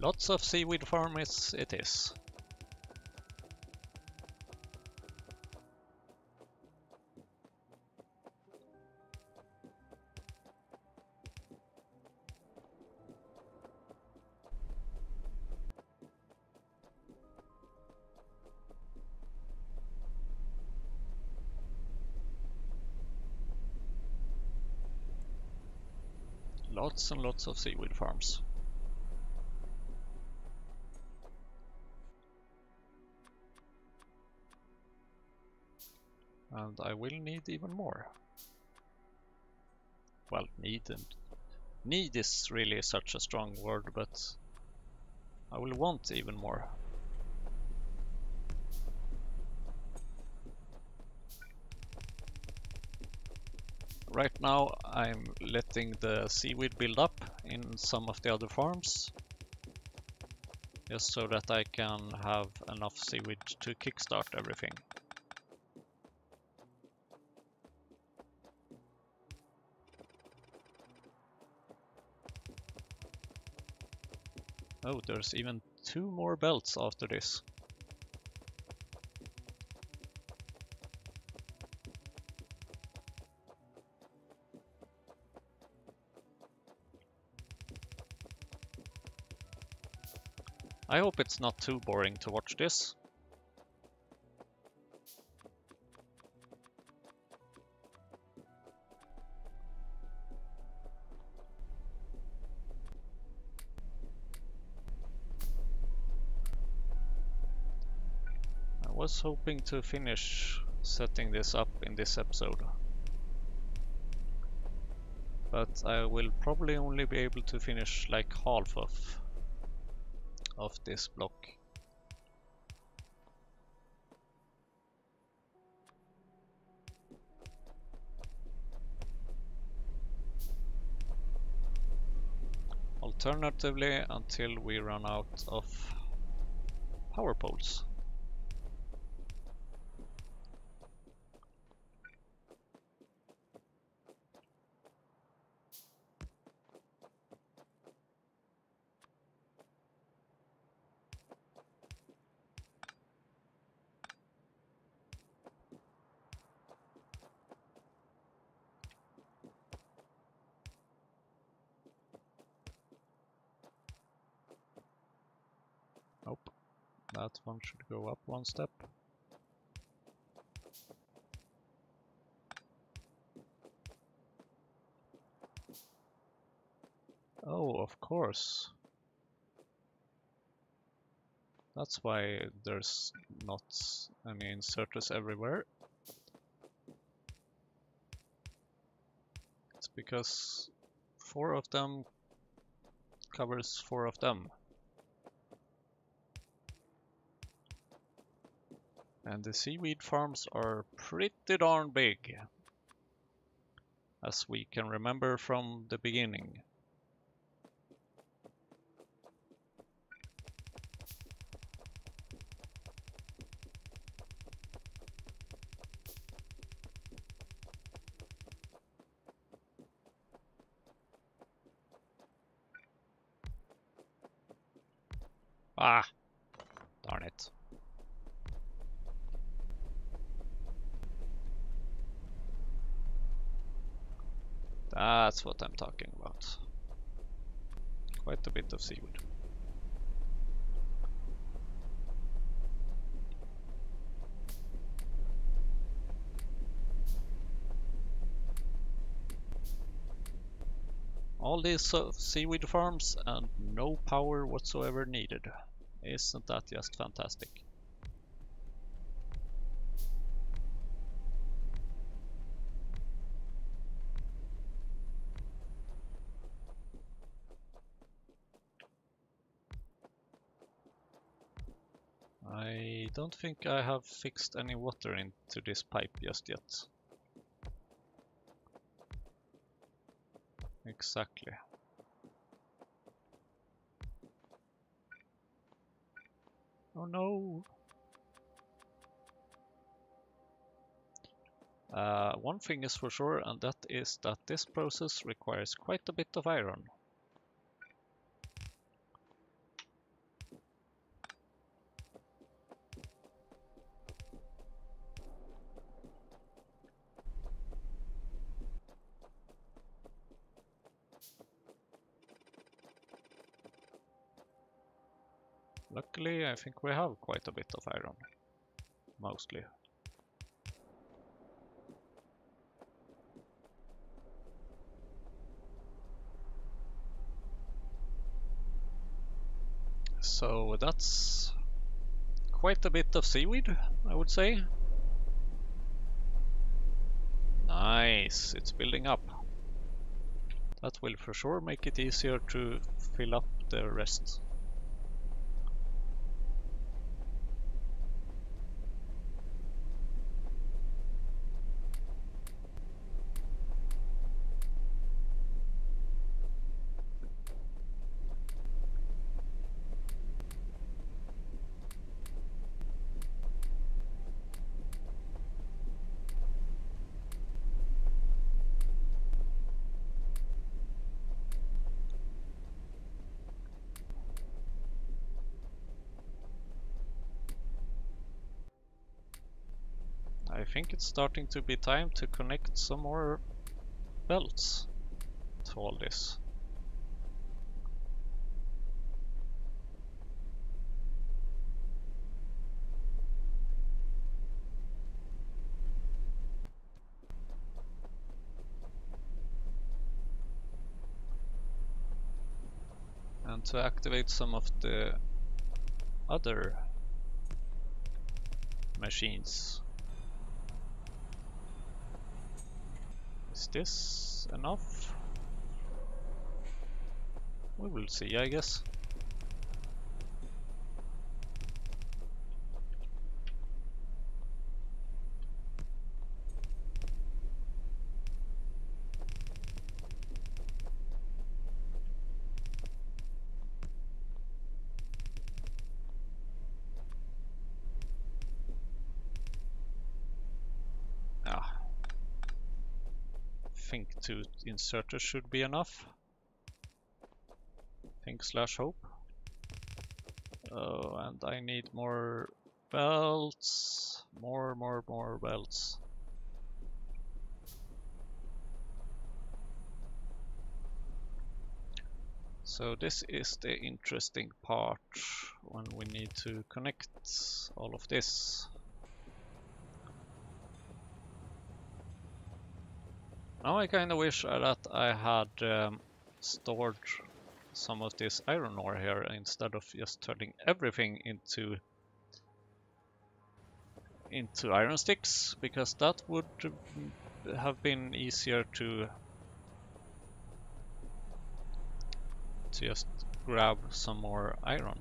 Lots of seaweed farms it is. Lots and lots of seaweed farms. And I will need even more. Well, need is really such a strong word, but I will want even more. Right now I'm letting the seaweed build up in some of the other farms, just so that I can have enough seaweed to kickstart everything. Oh, there's even 2 more belts after this. I hope it's not too boring to watch this. I was hoping to finish setting this up in this episode, but I will probably only be able to finish like half of this block. Alternatively, until we run out of power poles. That one should go up one step. Oh, of course. That's why there's not any inserters everywhere. It's because 4 of them covers 4 of them. And the seaweed farms are pretty darn big, as we can remember from the beginning. Ah, darn it. That's what I'm talking about. Quite a bit of seaweed. All these seaweed farms and no power whatsoever needed. Isn't that just fantastic? I don't think I have fixed any water into this pipe just yet. Exactly. Oh no! One thing is for sure, and that is that this process requires quite a bit of iron. Luckily, I think we have quite a bit of iron. Mostly. So that's quite a bit of seaweed, I would say. Nice, it's building up. That will for sure make it easier to fill up the rest. I think it's starting to be time to connect some more belts to all this. And to activate some of the other machines. Is this enough? We will see, I guess. Ah, think 2 inserters should be enough. Think/hope. Oh, and I need more belts. More belts. So this is the interesting part when we need to connect all of this. Now I kind of wish that I had stored some of this iron ore here instead of just turning everything into iron sticks, because that would have been easier to just grab some more iron.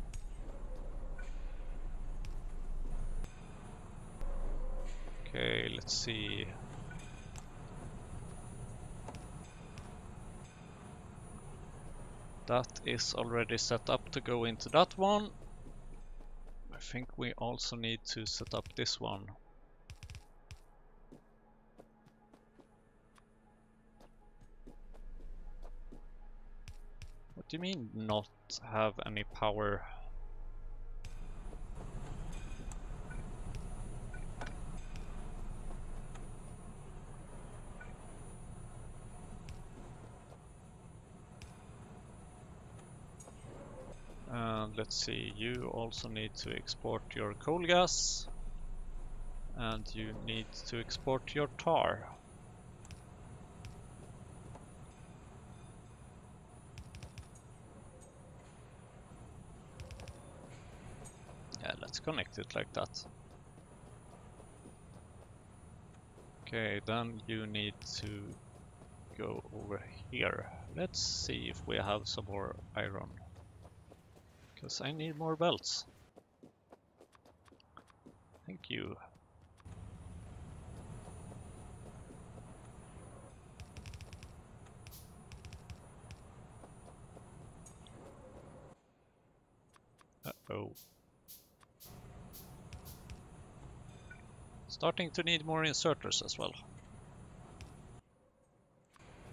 Okay, let's see. That is already set up to go into that one. I think we also need to set up this one. What do you mean not have any power? And let's see, you also need to export your coal gas, and you need to export your tar. Yeah, let's connect it like that. Okay, then you need to go over here. Let's see if we have some more iron, because I need more belts. Thank you. Uh-oh. Starting to need more inserters as well.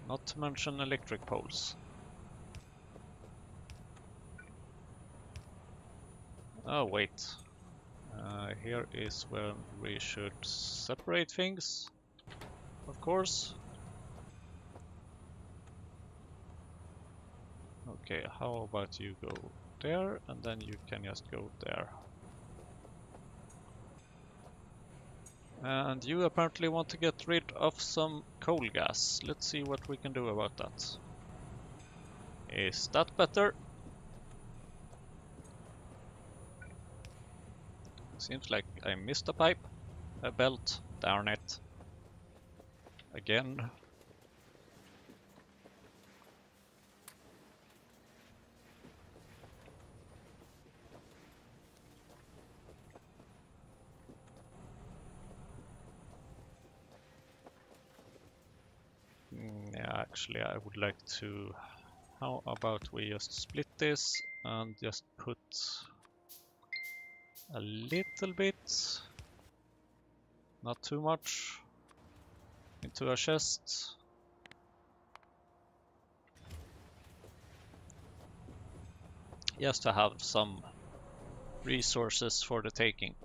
Not to mention electric poles. Oh wait. Here is where we should separate things, of course. Okay, how about you go there, and then you can just go there. And you apparently want to get rid of some coal gas. Let's see what we can do about that. Is that better? Seems like I missed a pipe. A belt. Darn it. Again. Yeah, actually I would like to... How about we just split this and just put a little bit, not too much, into a chest. Just to have some resources for the taking.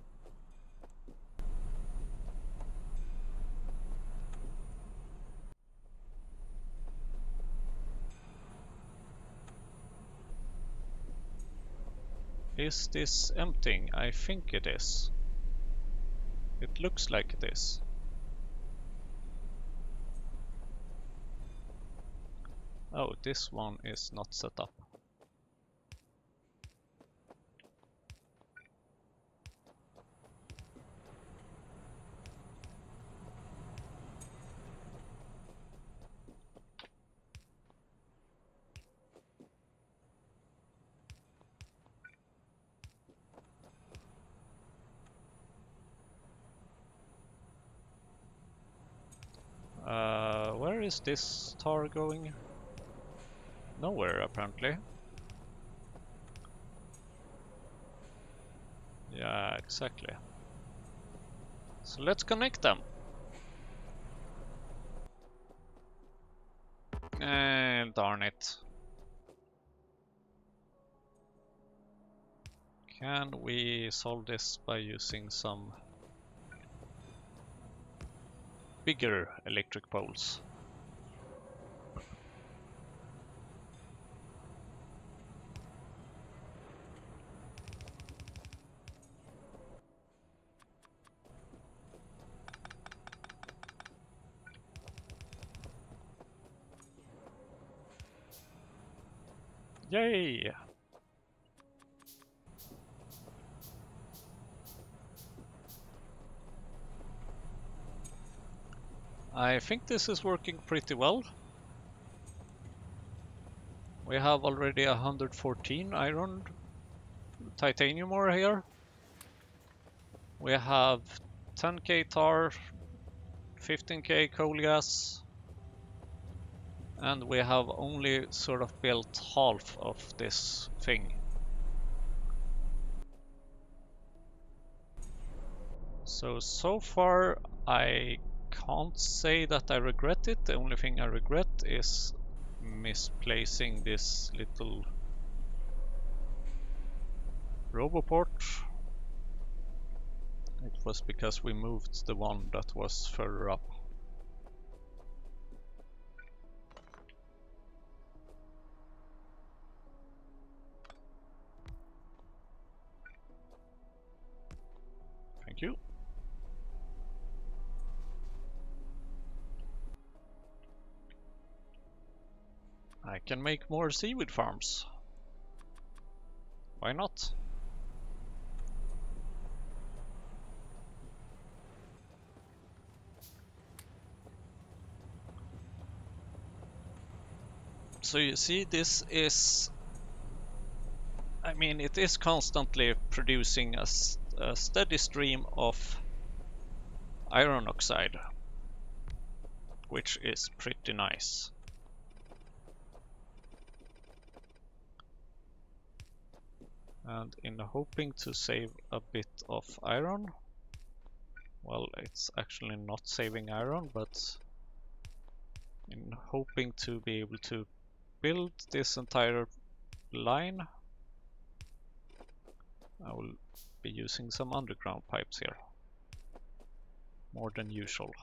Is this emptying? I think it is. It looks like it is. Oh, this one is not set up. Where is this tar going? Nowhere, apparently. Yeah, exactly. So let's connect them. And darn it. Can we solve this by using some bigger electric poles? Yay! I think this is working pretty well. We have already 114 iron titanium ore here. We have 10k tar, 15k coal gas, and we have only sort of built half of this thing. So far I can't say that I regret it. The only thing I regret is misplacing this little roboport. It was because we moved the one that was further up. Thank you. I can make more seaweed farms. Why not? So you see, this is, I mean, it is constantly producing a steady stream of iron oxide, which is pretty nice. And in hoping to save a bit of iron, well, it's actually not saving iron, but in hoping to be able to build this entire line, I will be using some underground pipes here, more than usual.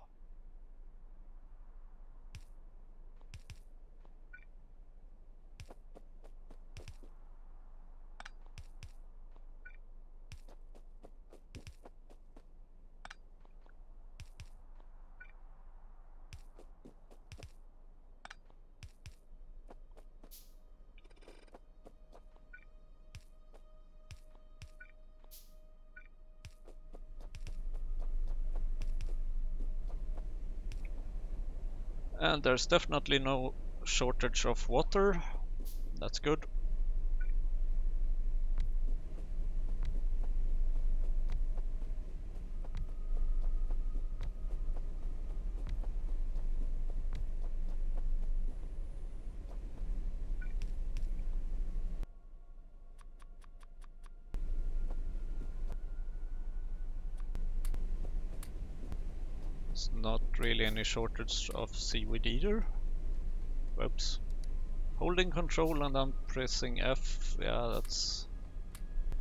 And there's definitely no shortage of water. That's good. It's not really any shortage of seaweed either. Whoops. Holding control and then pressing F, yeah, that's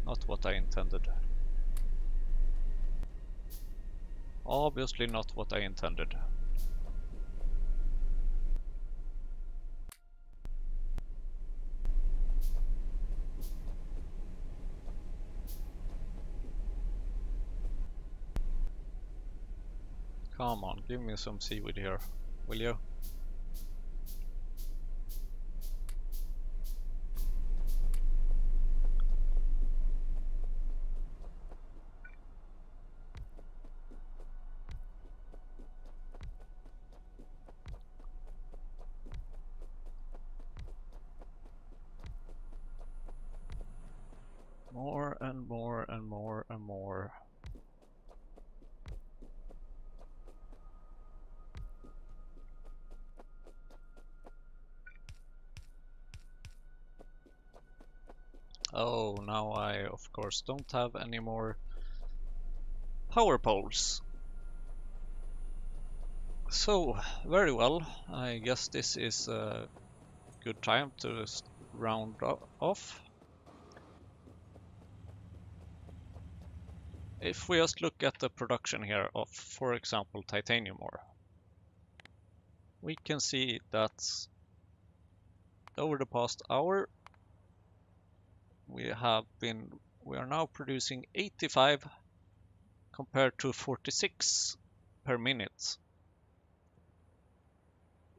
not what I intended. Obviously not what I intended. Come on, give me some seaweed here, will you? More and more and more and more. Oh, now I of course don't have any more power poles. So, very well, I guess this is a good time to round off. If we just look at the production here of, for example, titanium ore, we can see that over the past hour we are now producing 85 compared to 46 per minute.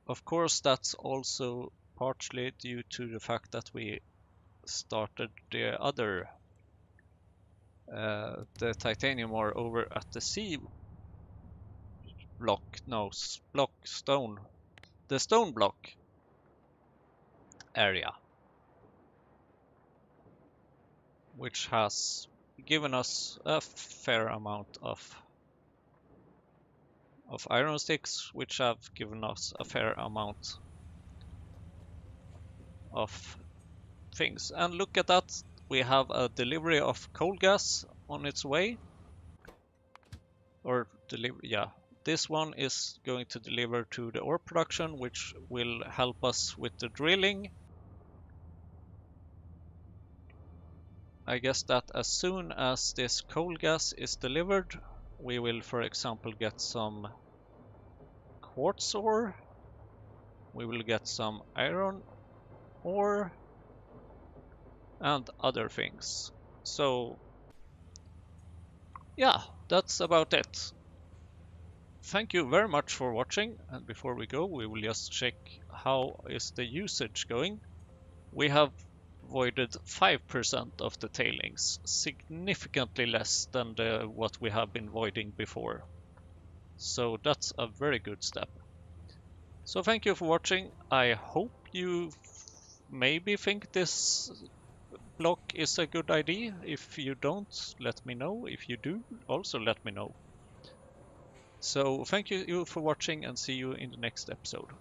Of course, that's also partially due to the fact that we started the other, the titanium ore over at the sea block, no, block stone, the stone block area, which has given us a fair amount of iron sticks, which have given us a fair amount of things. And look at that, we have a delivery of coal gas on its way. Or yeah, this one is going to deliver to the ore production, which will help us with the drilling. I guess that as soon as this coal gas is delivered, we will, for example, get some quartz ore, we will get some iron ore, and other things. So yeah, that's about it. Thank you very much for watching, and before we go, we will just check how is the usage going. We have voided 5% of the tailings, significantly less than what we have been voiding before. So that's a very good step. So thank you for watching. I hope you maybe think this block is a good idea. If you don't, let me know. If you do, also let me know. So thank you for watching, and see you in the next episode.